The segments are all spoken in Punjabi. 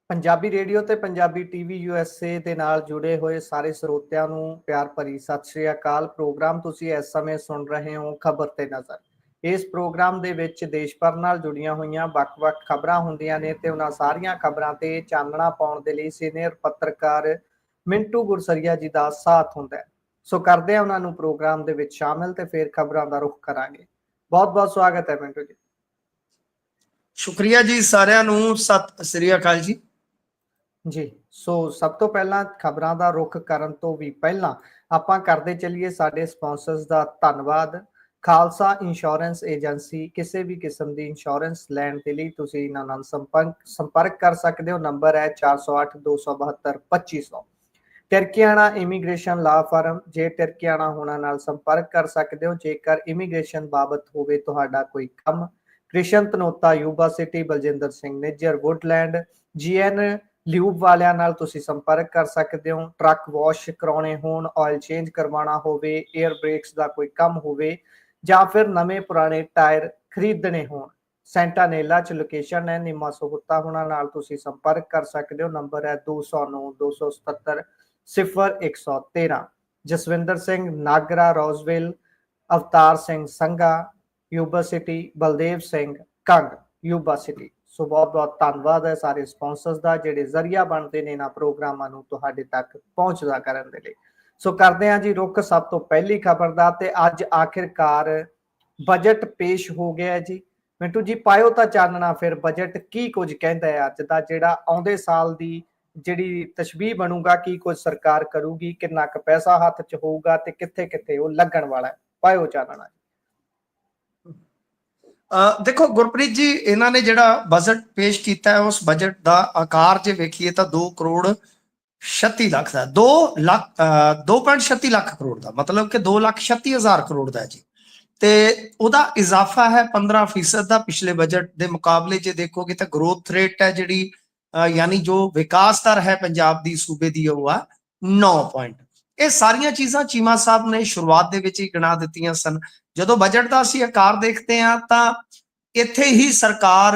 ਪੰਜਾਬੀ ਰੇਡੀਓ ਤੇ ਪੰਜਾਬੀ ਟੀਵੀ ਯੂਐਸਏ ਦੇ ਨਾਲ ਜੁੜੇ ਹੋਏ ਸਾਰੇ ਸਰੋਤਿਆਂ ਨੂੰ ਪਿਆਰ ਭਰੀ ਸਤਿ ਸ਼੍ਰੀ ਅਕਾਲ। ਪ੍ਰੋਗਰਾਮ ਤੁਸੀਂ ਇਸ ਸਮੇਂ ਸੁਣ ਰਹੇ ਹੋ ਖਬਰ ਤੇ ਨਜ਼ਰ। ਇਸ ਪ੍ਰੋਗਰਾਮ ਦੇ ਵਿੱਚ ਦੇਸ਼ ਭਰ ਨਾਲ ਜੁੜੀਆਂ ਹੋਈਆਂ ਵੱਖ-ਵੱਖ ਖਬਰਾਂ ਹੁੰਦੀਆਂ ਨੇ ਤੇ ਉਹਨਾਂ ਸਾਰੀਆਂ ਖਬਰਾਂ ਤੇ ਚਾਨਣਾ ਪਾਉਣ ਦੇ ਲਈ ਸੀਨੀਅਰ ਪੱਤਰਕਾਰ ਮਿੰਟੂ ਗੁਰਸਰੀਆ ਜੀ ਦਾ ਸਾਥ ਹੁੰਦਾ ਹੈ। ਸੋ ਕਰਦੇ ਆ ਉਹਨਾਂ ਨੂੰ ਪ੍ਰੋਗਰਾਮ ਦੇ ਵਿੱਚ ਸ਼ਾਮਿਲ ਤੇ ਫਿਰ ਖਬਰਾਂ ਦਾ ਰੁਖ ਕਰਾਂਗੇ। ਬਹੁਤ-ਬਹੁਤ ਸਵਾਗਤ ਹੈ ਮਿੰਟੂ ਜੀ। ਸ਼ੁਕਰੀਆ ਜੀ ਸਾਰਿਆਂ ਨੂੰ, ਸਤਿ ਸ੍ਰੀ ਅਕਾਲ ਜੀ। ਜੀ ਸੋ ਸਭ ਤੋਂ ਪਹਿਲਾਂ ਖਬਰਾਂ ਦਾ ਰੁਖ ਕਰਨ ਤੋਂ ਵੀ ਪਹਿਲਾਂ ਆਪਾਂ ਕਰਦੇ ਚੱਲੀਏ ਸਾਡੇ ਸਪਾਂਸਰਸ ਦਾ ਧੰਨਵਾਦ। ਖਾਲਸਾ ਇੰਸ਼ੋਰੈਂਸ ਏਜੰਸੀ, ਕਿਸੇ ਵੀ ਕਿਸਮ ਦੀ ਇੰਸ਼ੋਰੈਂਸ ਲੈਣ ਦੇ ਲਈ ਤੁਸੀਂ ਇਹਨਾਂ ਨਾਲ ਸੰਪਰਕ ਕਰ ਸਕਦੇ ਹੋ। ਨੰਬਰ ਹੈ 408 272 2500। ਟਰਕੀਆਣਾ ਇਮੀਗ੍ਰੇਸ਼ਨ ਲਾ ਫਰਮ, ਜੇ ਟਰਕੀਆਣਾ ਹੋਣਾ ਨਾਲ ਸੰਪਰਕ ਕਰ ਸਕਦੇ ਹੋ ਜੇਕਰ ਇਮੀਗ੍ਰੇਸ਼ਨ ਬਾਬਤ ਹੋਵੇ ਤੁਹਾਡਾ ਕੋਈ ਕੰਮ। Krishan Tanota, Yuba City, Baljinder Singh Nijjar, Woodland, GN Lube ਵਾਲਿਆਂ ਨਾਲ ਤੁਸੀਂ ਸੰਪਰਕ ਕਰ ਸਕਦੇ ਹੋ। ਟਰੱਕ ਵਾਸ਼ ਕਰਾਉਣੇ ਹੋਣ, ਆਇਲ ਚੇਂਜ ਕਰਵਾਉਣਾ ਹੋਵੇ, 에ਅਰ ਬ੍ਰੇਕਸ ਦਾ ਕੋਈ ਕੰਮ ਹੋਵੇ ਜਾਂ ਫਿਰ ਨਵੇਂ ਪੁਰਾਣੇ ਟਾਇਰ ਖਰੀਦਣੇ ਹੋਣ, ਸੈਂਟਾਨੇਲਾ ਚ ਲੋਕੇਸ਼ਨ ਹੈ। ਨਿੰਮਾ ਸਹੂਤਾ ਹੋਣਾ ਨਾਲ ਤੁਸੀਂ ਸੰਪਰਕ ਕਰ ਸਕਦੇ ਹੋ। ਨੰਬਰ ਹੈ 209 277 0113। Jaswinder Singh Nagra, Roseville, Avtar Singh Sangha, Yuba City, Baldev Singh Kang, Yuba City. So ਬਹੁਤ ਬਹੁਤ ਧੰਨਵਾਦ ਹੈ ਸਾਰੇ ਸਪਾਂਸਰਸ ਦਾ ਜਿਹੜੇ ਜ਼ਰੀਆ ਬਣਦੇ ਨੇ ਇਹਨਾਂ ਪ੍ਰੋਗਰਾਮਾਂ ਨੂੰ ਤੁਹਾਡੇ ਤੱਕ ਪਹੁੰਚਦਾ ਕਰਨ ਦੇ ਲਈ। ਸੋ ਕਰਦੇ ਹਾਂ ਜੀ ਰੁੱਖ ਸਭ ਤੋਂ ਪਹਿਲੀ ਖਬਰ ਦਾ, ਤੇ ਅੱਜ ਆਖਿਰਕਾਰ ਬਜਟ ਪੇਸ਼ ਹੋ ਗਿਆ ਹੈ ਜੀ। ਮਿੰਟੂ ਜੀ ਪਾਇਓ ਤਾਂ ਚਾਨਣਾ, ਫਿਰ ਬਜਟ ਕੀ ਕੁਝ ਕਹਿੰਦਾ ਹੈ ਅੱਜ ਦਾ, ਜਿਹੜਾ ਆਉਂਦੇ ਸਾਲ ਦੀ ਜਿਹੜੀ ਤਸ਼ਬੀਹ ਬਣੂਗਾ, ਕੀ ਕੁਝ ਸਰਕਾਰ ਕਰੂਗੀ, ਕਿੰਨਾ ਕੁ ਪੈਸਾ ਹੱਥ 'ਚ ਹੋਊਗਾ ਤੇ ਕਿੱਥੇ ਕਿੱਥੇ ਉਹ ਲੱਗਣ ਵਾਲਾ ਹੈ। ਪਾਇਓ ਚਾਨਣਾ। ਦੇਖੋ ਗੁਰਪ੍ਰੀਤ ਜੀ, ਇਹਨਾਂ ਨੇ ਜਿਹੜਾ ਬਜਟ ਪੇਸ਼ ਕੀਤਾ ਹੈ ਉਸ ਬਜਟ ਦਾ ਆਕਾਰ ਜੇ ਵੇਖੀਏ ਤਾਂ 2 ਕਰੋੜ 36 ਲੱਖ ਦਾ, 2.36 ਲੱਖ ਕਰੋੜ ਦਾ, ਮਤਲਬ ਕਿ 2,36,000 ਕਰੋੜ ਦਾ ਜੀ। ਤੇ ਉਹਦਾ ਇਜ਼ਾਫਾ ਹੈ 15% ਦਾ ਪਿਛਲੇ ਬਜਟ ਦੇ ਮੁਕਾਬਲੇ। ਜੇ ਦੇਖੋਗੇ ਤਾਂ ਗਰੋਥ ਰੇਟ ਹੈ ਜਿਹੜੀ ਯਾਨੀ ਜੋ ਵਿਕਾਸ ਦਰ ਹੈ ਪੰਜਾਬ ਦੀ ਸੂਬੇ ਦੀ, ਉਹ ਆ 9 ਪੁਆਇੰਟ। ਇਹ ਸਾਰੀਆਂ ਚੀਜ਼ਾਂ ਚੀਮਾ ਸਾਹਿਬ ਨੇ ਸ਼ੁਰੂਆਤ ਦੇ ਵਿੱਚ ਹੀ ਗਿਣਾ ਦਿੱਤੀਆਂ ਸਨ। ਜਦੋਂ ਬਜਟ ਦਾ ਅਸੀਂ ਆਕਾਰ ਦੇਖਦੇ ਹਾਂ ਤਾਂ ਇੱਥੇ ਹੀ ਸਰਕਾਰ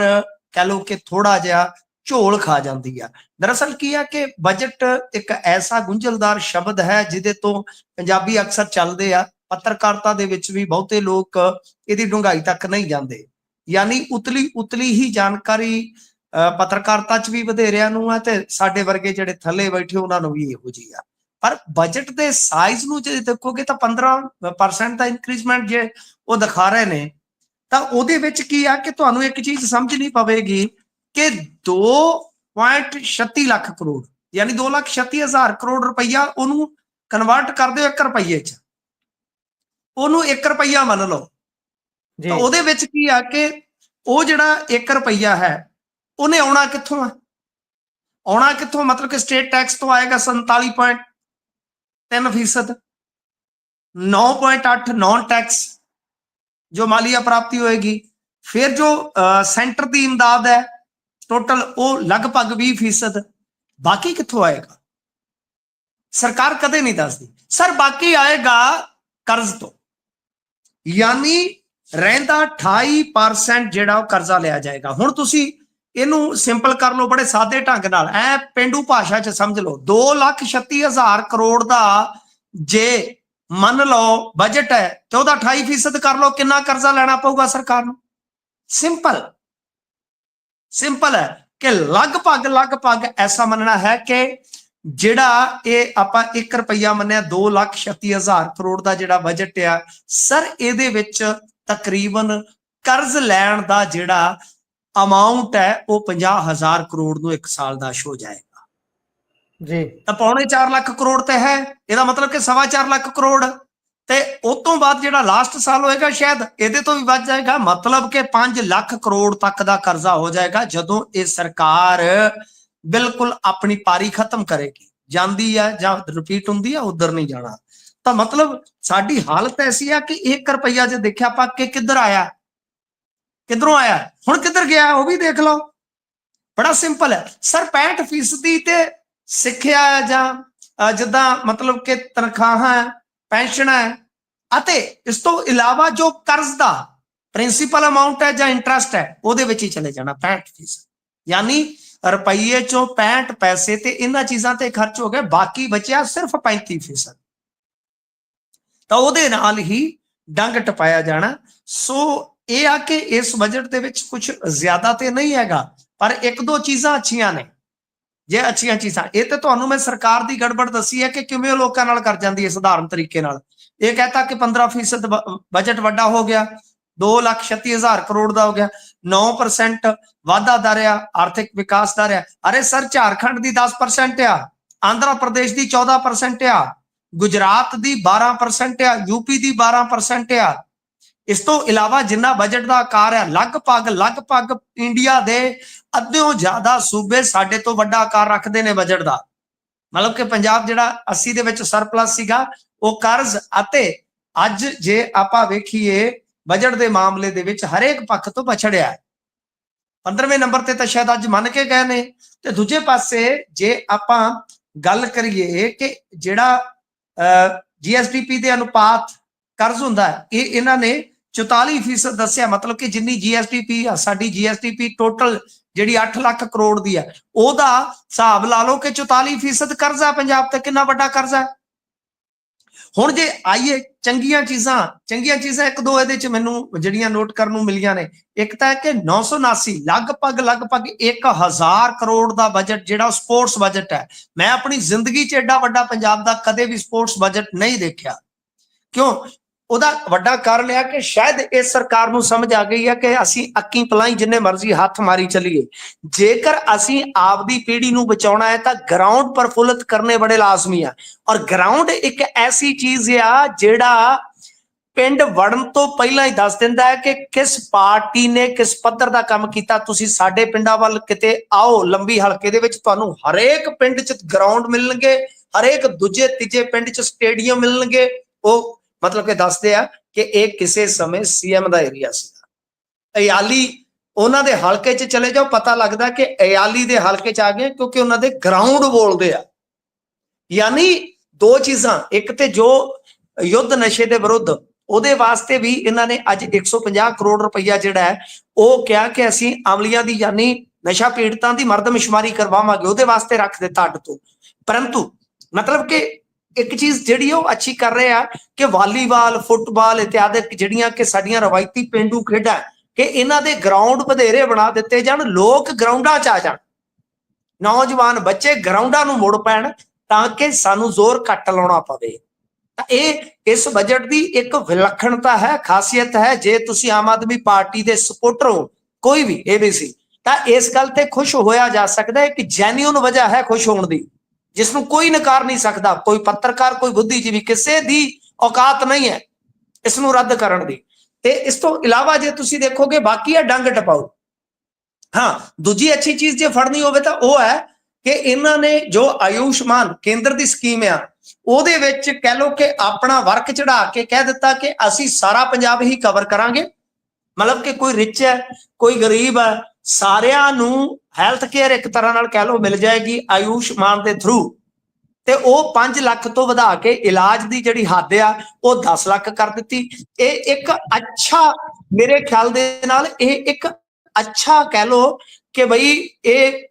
ਕਹਿ ਲਓ ਕਿ ਥੋੜਾ ਜਿਹਾ ਝੋਲ ਖਾ ਜਾਂਦੀ ਆ। ਦਰਅਸਲ ਕੀ ਹੈ ਕਿ ਬਜਟ ਇੱਕ ਐਸਾ ਗੁੰਝਲਦਾਰ ਸ਼ਬਦ ਹੈ ਜਿਹਦੇ ਤੋਂ ਪੰਜਾਬੀ ਅਕਸਰ ਚੱਲਦੇ ਆ, ਪੱਤਰਕਾਰਤਾ ਦੇ ਵਿੱਚ ਵੀ ਬਹੁਤੇ ਲੋਕ ਇਹਦੀ ਡੂੰਘਾਈ ਤੱਕ ਨਹੀਂ ਜਾਂਦੇ। ਯਾਨੀ ਉਤਲੀ ਹੀ ਜਾਣਕਾਰੀ ਪੱਤਰਕਾਰਤਾ 'ਚ ਵੀ ਵਧੇਰਿਆਂ ਨੂੰ ਹੈ ਤੇ ਸਾਡੇ ਵਰਗੇ ਜਿਹੜੇ ਥੱਲੇ ਬੈਠੇ ਉਹਨਾਂ ਨੂੰ ਵੀ ਇਹੋ ਜਿਹੀ ਆ। ਪਰ ਬਜਟ ਦੇ ਸਾਈਜ਼ ਨੂੰ ਜੇ ਦੇਖੋਗੇ ਤਾਂ 15% ਦਾ ਇਨਕਰੀਜ਼ਮੈਂਟ ਜੇ ਉਹ ਦਿਖਾ ਰਹੇ ਨੇ ਤਾਂ ਉਹਦੇ ਵਿੱਚ ਕੀ ਆ ਕਿ ਤੁਹਾਨੂੰ ਇੱਕ ਚੀਜ਼ ਸਮਝਣੀ ਪਵੇਗੀ ਕਿ 2.36 ਲੱਖ ਕਰੋੜ ਯਾਨੀ 2,36,000 ਕਰੋੜ ਰੁਪਈਆ, ਉਹਨੂੰ ਕਨਵਰਟ ਕਰ ਦਿਓ 1 ਰੁਪਈਏ 'ਚ, ਉਹਨੂੰ 1 ਰੁਪਈਆ ਮੰਨ ਲਓ। ਤਾਂ ਉਹਦੇ ਵਿੱਚ ਕੀ ਆ ਕਿ ਉਹ ਜਿਹੜਾ 1 ਰੁਪਈਆ ਹੈ ਉਹਨੇ ਆਉਣਾ ਕਿੱਥੋਂ ਆ? ਆਉਣਾ ਕਿੱਥੋਂ? ਮਤਲਬ ਕਿ ਸਟੇਟ ਟੈਕਸ ਤੋਂ ਆਏਗਾ 47.3%, 9.8 ਨॉन टैक्स जो मालिया प्राप्ति होएगी, फिर जो सेंटर की इमदाद है टोटल वो लगभग 20%। बाकी कित्थों आएगा? सरकार कदे नहीं दसदी। सर बाकी आएगा कर्ज तो, यानी रहिंदा 28% ਜਿਹੜਾ ਉਹ ਕਰਜ਼ਾ ਲਿਆ ਜਾਏਗਾ। ਹੁਣ ਤੁਸੀਂ ਇਹਨੂੰ ਸਿੰਪਲ ਕਰ ਲਓ ਬੜੇ ਸਾਦੇ ਢੰਗ ਨਾਲ, ਐ ਪਿੰਡੂ ਭਾਸ਼ਾ 'ਚ ਸਮਝ ਲਓ। 2,36,000 ਕਰੋੜ ਦਾ ਜੇ ਮੰਨ ਲਓ ਬਜਟ ਹੈ ਤੇ ਉਹਦਾ 28% ਕਰ ਲਓ, ਕਿੰਨਾ ਕਰਜ਼ਾ ਲੈਣਾ ਪਊਗਾ ਸਰਕਾਰ ਨੂੰ? ਸਿੰਪਲ ਹੈ ਕਿ ਲਗਭਗ ਐਸਾ ਮੰਨਣਾ ਹੈ ਕਿ ਜਿਹੜਾ ਇਹ ਆਪਾਂ 1 ਰੁਪਈਆ ਮੰਨਿਆ 2,36,000 ਕਰੋੜ ਦਾ ਜਿਹੜਾ ਬਜਟ ਆ ਸਰ, ਇਹਦੇ ਵਿੱਚ ਤਕਰੀਬਨ ਕਰਜ਼ ਲੈਣ ਦਾ ਜਿਹੜਾ ਅਮਾਉਂਟ ਹੈ ਉਹ 50,000 ਕਰੋੜ ਨੂੰ 1 ਸਾਲ ਦਾ ਹੋ ਜਾਏਗਾ ਜੀ। ਤਾਂ 4.25 ਲੱਖ ਕਰੋੜ ਤੇ ਹੈ, ਇਹਦਾ ਮਤਲਬ ਕਿ 4.25 ਲੱਖ ਕਰੋੜ ਤੇ ਉਸ ਤੋਂ ਬਾਅਦ ਜਿਹੜਾ ਲਾਸਟ ਸਾਲ ਹੋਏਗਾ ਸ਼ਾਇਦ ਇਹਦੇ ਤੋਂ ਵੀ ਵੱਧ ਜਾਏਗਾ। ਮਤਲਬ ਕਿ 5 ਲੱਖ ਕਰੋੜ ਤੱਕ ਦਾ ਕਰਜ਼ਾ ਹੋ ਜਾਏਗਾ ਜਦੋਂ ਇਹ ਸਰਕਾਰ ਬਿਲਕੁਲ ਆਪਣੀ ਪਾਰੀ ਖਤਮ ਕਰੇਗੀ। ਜਾਂਦੀ ਹੈ ਜਾਂ ਰਿਪੀਟ ਹੁੰਦੀ ਹੈ, ਉਧਰ ਨਹੀਂ ਜਾਣਾ। ਤਾਂ ਮਤਲਬ ਸਾਡੀ ਹਾਲਤ ਐਸੀ ਆ ਕਿ 1 ਰੁਪਈਆ ਜੇ ਦੇਖਿਆ ਆਪਾਂ ਕਿ ਕਿੱਧਰ ਆਇਆ, ਕਿੱਧਰੋਂ ਆਇਆ, ਹੁਣ ਕਿੱਧਰ ਗਿਆ ਉਹ ਵੀ ਦੇਖ ਲਓ। ਬੜਾ ਸਿੰਪਲ ਹੈ ਸਰ। 65% ਤੇ ਸਿੱਖਿਆ ਜਾਂ ਜਿੱਦਾਂ ਮਤਲਬ ਕਿ ਤਨਖਾਹਾਂ, ਪੈਨਸ਼ਨਾਂ ਅਤੇ ਇਸ ਤੋਂ ਇਲਾਵਾ ਜੋ ਕਰਜ਼ ਦਾ ਪ੍ਰਿੰਸੀਪਲ ਅਮਾਉਂਟ ਹੈ ਜਾਂ ਇੰਟਰਸਟ ਹੈ ਉਹਦੇ ਵਿੱਚ ਹੀ ਚਲੇ ਜਾਣਾ 65%। ਯਾਨੀ ਰੁਪਈਏ ਚੋਂ 65 ਪੈਸੇ ਤੇ ਇਹਨਾਂ ਚੀਜ਼ਾਂ ਤੇ ਖਰਚ ਹੋ ਗਏ, ਬਾਕੀ ਬਚਿਆ ਸਿਰਫ 35%। ਤਾਂ ਉਹਦੇ ਨਾਲ ਹੀ ਡੰਗ ਟਪਾਇਆ ਜਾਣਾ। ਸੋ ਇਹ ਆ ਕਿ ਇਸ ਬਜਟ ਦੇ ਵਿੱਚ ਕੁਝ ਜ਼ਿਆਦਾ ਤੇ ਨਹੀਂ ਹੈਗਾ, ਪਰ ਇੱਕ ਦੋ ਚੀਜ਼ਾਂ ਅੱਛੀਆਂ ਨੇ। ਜੇ ਅੱਛੀਆਂ ਚੀਜ਼ਾਂ, ਇਹ ਤੇ ਤੁਹਾਨੂੰ ਮੈਂ ਸਰਕਾਰ ਦੀ ਗੜਬੜ ਦੱਸੀ ਹੈ ਕਿ ਕਿਵੇਂ ਉਹ ਲੋਕਾਂ ਨਾਲ ਕਰ ਜਾਂਦੀ ਹੈ ਸਧਾਰਨ ਤਰੀਕੇ ਨਾਲ। ਇਹ ਕਹਤਾ ਕਿ 15% ਬਜਟ ਵੱਡਾ ਹੋ ਗਿਆ, 2,36,000 ਕਰੋੜ ਦਾ ਹੋ ਗਿਆ, 9% ਵਾਧਾ ਦਰ ਆ, ਆਰਥਿਕ ਵਿਕਾਸ ਦਰ ਆ। ਅਰੇ ਸਰ, ਝਾਰਖੰਡ ਦੀ 10% ਆ, ਆਂਧਰਾ ਪ੍ਰਦੇਸ਼ ਦੀ 14% ਆ, ਗੁਜਰਾਤ ਦੀ 12% ਆ, यूपी ਦੀ 12% ਆ। ਇਸ ਤੋਂ ਇਲਾਵਾ ਜਿੰਨਾ ਬਜਟ ਦਾ ਆਕਾਰ ਹੈ, ਲਗਭਗ ਇੰਡੀਆ ਦੇ ਅੱਧਿਓਂ ਜ਼ਿਆਦਾ ਸੂਬੇ ਸਾਡੇ ਤੋਂ ਵੱਡਾ ਆਕਾਰ ਰੱਖਦੇ ਨੇ ਬਜਟ ਦਾ। ਮਤਲਬ ਕਿ ਪੰਜਾਬ ਜਿਹੜਾ 80 ਦੇ ਵਿੱਚ ਸਰਪਲਸ ਸੀਗਾ, ਉਹ ਕਰਜ਼ ਅਤੇ ਅੱਜ ਜੇ ਆਪਾਂ ਵੇਖੀਏ ਬਜਟ ਦੇ ਮਾਮਲੇ ਦੇ ਵਿੱਚ ਹਰੇਕ ਪੱਖ ਤੋਂ ਪਛੜਿਆ। 15ਵੇਂ ਨੰਬਰ ਤੇ ਤਾਂ ਸ਼ਾਇਦ ਅੱਜ ਮੰਨ ਕੇ ਗਏ ਨੇ। ਤੇ ਦੂਜੇ ਪਾਸੇ ਜੇ ਆਪਾਂ ਗੱਲ ਕਰੀਏ ਕਿ ਜਿਹੜਾ GSDP ਦੇ ਅਨੁਪਾਤ ਕਰਜ਼ ਹੁੰਦਾ ਹੈ, ਇਹ ਇਹਨਾਂ ਨੇ 44% ਦੱਸਿਆ। ਮਤਲਬ ਕਿ ਜਿੰਨੀ GSDP ਆ, ਸਾਡੀ GSDP ਟੋਟਲ ਜਿਹੜੀ 8 ਲੱਖ ਕਰੋੜ ਦੀ ਹੈ, ਉਹਦਾ ਹਿਸਾਬ ਲਾ ਲਓ ਕਿ 44% ਕਰਜ਼ਾ ਪੰਜਾਬ ਤੇ। ਕਿੰਨਾ ਵੱਡਾ ਕਰਜ਼ਾ। ਹੁਣ ਜੇ ਆਈਏ ਚੰਗੀਆਂ ਚੀਜ਼ਾਂ ਇੱਕ ਦੋ ਇਹਦੇ ਚ ਮੈਨੂੰ ਜਿਹੜੀਆਂ ਨੋਟ ਕਰਨ ਨੂੰ ਮਿਲੀਆਂ ਨੇ। ਇੱਕ ਤਾਂ ਹੈ ਕਿ 979 ਲਗਭਗ 1000 ਕਰੋੜ ਦਾ ਬਜਟ ਜਿਹੜਾ ਸਪੋਰਟਸ ਬਜਟ ਹੈ। ਮੈਂ ਆਪਣੀ ਜ਼ਿੰਦਗੀ ਚ ਐਡਾ ਵੱਡਾ ਪੰਜਾਬ ਦਾ ਕਦੇ ਵੀ ਸਪੋਰਟਸ ਬਜਟ ਨਹੀਂ ਦੇਖਿਆ। ਕਿਉਂ? ਉਹਦਾ ਵੱਡਾ ਕਾਰਨ ਇਹ ਕਿ ਸ਼ਾਇਦ ਇਸ ਸਰਕਾਰ ਨੂੰ ਸਮਝ ਆ ਗਈ ਹੈ ਕਿ ਅਸੀਂ ਅੱਕੀ ਪਲਾਈ ਜਿੰਨੇ ਮਰਜ਼ੀ ਹੱਥ ਮਾਰੀ ਚੱਲੀਏ, ਜੇਕਰ ਅਸੀਂ ਆਪਦੀ ਪੀੜ੍ਹੀ ਨੂੰ ਬਚਾਉਣਾ ਹੈ ਤਾਂ ਗਰਾਊਂਡ ਪ੍ਰਫੁੱਲਤ ਕਰਨੇ ਬੜੇ ਲਾਜ਼ਮੀ ਆ। ਔਰ ਗਰਾਊਂਡ ਇੱਕ ਐਸੀ ਚੀਜ਼ ਆ ਜਿਹੜਾ ਪਿੰਡ ਵੜਨ ਤੋਂ ਪਹਿਲਾਂ ਹੀ ਦੱਸ ਦਿੰਦਾ ਹੈ ਕਿ ਕਿਸ ਪਾਰਟੀ ਨੇ ਕਿਸ ਪੱਧਰ ਦਾ ਕੰਮ ਕੀਤਾ। ਤੁਸੀਂ ਸਾਡੇ ਪਿੰਡਾਂ ਵੱਲ ਕਿਤੇ ਆਓ, ਲੰਬੀ ਹਲਕੇ ਦੇ ਵਿੱਚ ਤੁਹਾਨੂੰ ਹਰੇਕ ਪਿੰਡ 'ਚ ਗਰਾਊਂਡ ਮਿਲਣਗੇ, ਹਰੇਕ ਦੂਜੇ ਤੀਜੇ ਪਿੰਡ 'ਚ ਸਟੇਡੀਅਮ ਮਿਲਣਗੇ। ਉਹ ਮਤਲਬ ਕਿ ਦੱਸਦੇ ਆ ਕਿ ਇਹ ਕਿਸੇ ਸਮੇਂ CM ਦਾ ਏਰੀਆ ਸੀਗਾ। ਅਯਾਲੀ ਉਹਨਾਂ ਦੇ ਹਲਕੇ 'ਚ ਚਲੇ ਜਾਓ, ਪਤਾ ਲੱਗਦਾ ਕਿ ਅਯਾਲੀ ਦੇ ਹਲਕੇ 'ਚ ਆ ਗਏ, ਕਿਉਂਕਿ ਉਹਨਾਂ ਦੇ ਗਰਾਊਂਡ ਬੋਲਦੇ ਆ। ਯਾਨੀ ਦੋ ਚੀਜ਼ਾਂ, ਇੱਕ ਤੇ ਜੋ ਯੁੱਧ ਨਸ਼ੇ ਦੇ ਵਿਰੁੱਧ, ਉਹਦੇ ਵਾਸਤੇ ਵੀ ਇਹਨਾਂ ਨੇ ਅੱਜ 150 ਕਰੋੜ ਰੁਪਈਆ ਜਿਹੜਾ ਹੈ ਉਹ ਕਿਹਾ ਕਿ ਅਸੀਂ ਅਮਲੀਆਂ ਦੀ ਯਾਨੀ ਨਸ਼ਾ ਪੀੜਤਾਂ ਦੀ ਮਰਦਮਸ਼ੁਮਾਰੀ ਕਰਵਾਵਾਂਗੇ, ਉਹਦੇ ਵਾਸਤੇ ਰੱਖ ਦਿੱਤਾ ਅੱਡ ਤੋਂ। ਪਰੰਤੂ ਮਤਲਬ ਕਿ ਇੱਕ ਚੀਜ਼ ਜਿਹੜੀ ਉਹ ਅੱਛੀ ਕਰ ਰਹੇ ਆ ਕਿ ਵਾਲੀਬਾਲ, ਫੁੱਟਬਾਲ ਇਤਿਆਦਿਕ ਜਿਹੜੀਆਂ ਕਿ ਸਾਡੀਆਂ ਰਵਾਇਤੀ ਪੇਂਡੂ ਖੇਡਾਂ, ਕਿ ਇਹਨਾਂ ਦੇ ਗਰਾਊਂਡ ਵਧੇਰੇ ਬਣਾ ਦਿੱਤੇ ਜਾਣ, ਲੋਕ ਗਰਾਊਂਡਾਂ 'ਚ ਆ ਜਾਣ, ਨੌਜਵਾਨ ਬੱਚੇ ਗਰਾਊਂਡਾਂ ਨੂੰ ਮੁੜ ਪੈਣ ਤਾਂ ਕਿ ਸਾਨੂੰ ਜ਼ੋਰ ਘੱਟ ਲਾਉਣਾ ਪਵੇ। ਤਾਂ ਇਹ ਇਸ ਬਜਟ ਦੀ ਇੱਕ ਵਿਲੱਖਣਤਾ ਹੈ, ਖਾਸੀਅਤ ਹੈ। ਜੇ ਤੁਸੀਂ ਆਮ ਆਦਮੀ ਪਾਰਟੀ ਦੇ ਸਪੋਰਟਰ ਹੋ, ਕੋਈ ਵੀ ABC, ਤਾਂ ਇਸ ਗੱਲ ਤੇ ਖੁਸ਼ ਹੋਇਆ ਜਾ ਸਕਦਾ ਹੈ ਕਿ ਜੈਨੂਇਨ ਵਜ੍ਹਾ ਹੈ ਖੁਸ਼ ਹੋਣ ਦੀ, ਜਿਸ ਨੂੰ ਕੋਈ ਨਕਾਰ ਨਹੀਂ ਸਕਦਾ। ਕੋਈ ਪੱਤਰਕਾਰ, ਕੋਈ ਬੁੱਧੀਜੀਵੀ, ਕਿਸੇ ਦੀ ਔਕਾਤ ਨਹੀਂ ਹੈ ਇਸ ਨੂੰ ਰੱਦ ਕਰਨ ਦੀ। ਤੇ ਇਸ ਤੋਂ ਇਲਾਵਾ ਜੇ ਤੁਸੀਂ ਦੇਖੋਗੇ ਬਾਕੀ ਹੈ ਡੰਗ ਟਪਾਓ। ਹਾਂ, ਦੂਜੀ ਅੱਛੀ ਚੀਜ਼ ਜੇ ਫੜਨੀ ਹੋਵੇ ਤਾਂ ਉਹ ਹੈ ਕਿ ਇਹਨਾਂ ਨੇ ਜੋ ਆਯੁਸ਼ਮਾਨ ਕੇਂਦਰ ਦੀ ਸਕੀਮ ਆ, ਉਹਦੇ ਵਿੱਚ ਕਹਿ ਲਓ ਕਿ ਆਪਣਾ ਵਰਕ ਚੜਾ ਕੇ ਕਹਿ ਦਿੱਤਾ ਕਿ ਅਸੀਂ ਸਾਰਾ ਪੰਜਾਬ ਹੀ ਕਵਰ ਕਰਾਂਗੇ। ਮਤਲਬ ਕਿ ਕੋਈ ਰਿਚ ਹੈ, ਕੋਈ ਗਰੀਬ ਹੈ, ਸਾਰਿਆਂ ਨੂੰ ਹੈਲਥ ਕੇਅਰ ਇੱਕ ਤਰ੍ਹਾਂ ਨਾਲ ਕਹਿ ਲਓ ਮਿਲ ਜਾਏਗੀ ਆਯੁਸ਼ਮਾਨ ਦੇ ਥਰੂ। ਤੇ ਉਹ 5 ਲੱਖ ਤੋਂ ਵਧਾ ਕੇ ਇਲਾਜ ਦੀ ਜਿਹੜੀ ਹੱਦ ਆ ਉਹ 10 ਲੱਖ ਕਰ ਦਿੱਤੀ। ਇਹ ਇੱਕ ਅੱਛਾ, ਮੇਰੇ ਖਿਆਲ ਦੇ ਨਾਲ ਇਹ ਇੱਕ ਅੱਛਾ ਕਹਿ ਲਓ ਕਿ ਬਈ ਇਹ।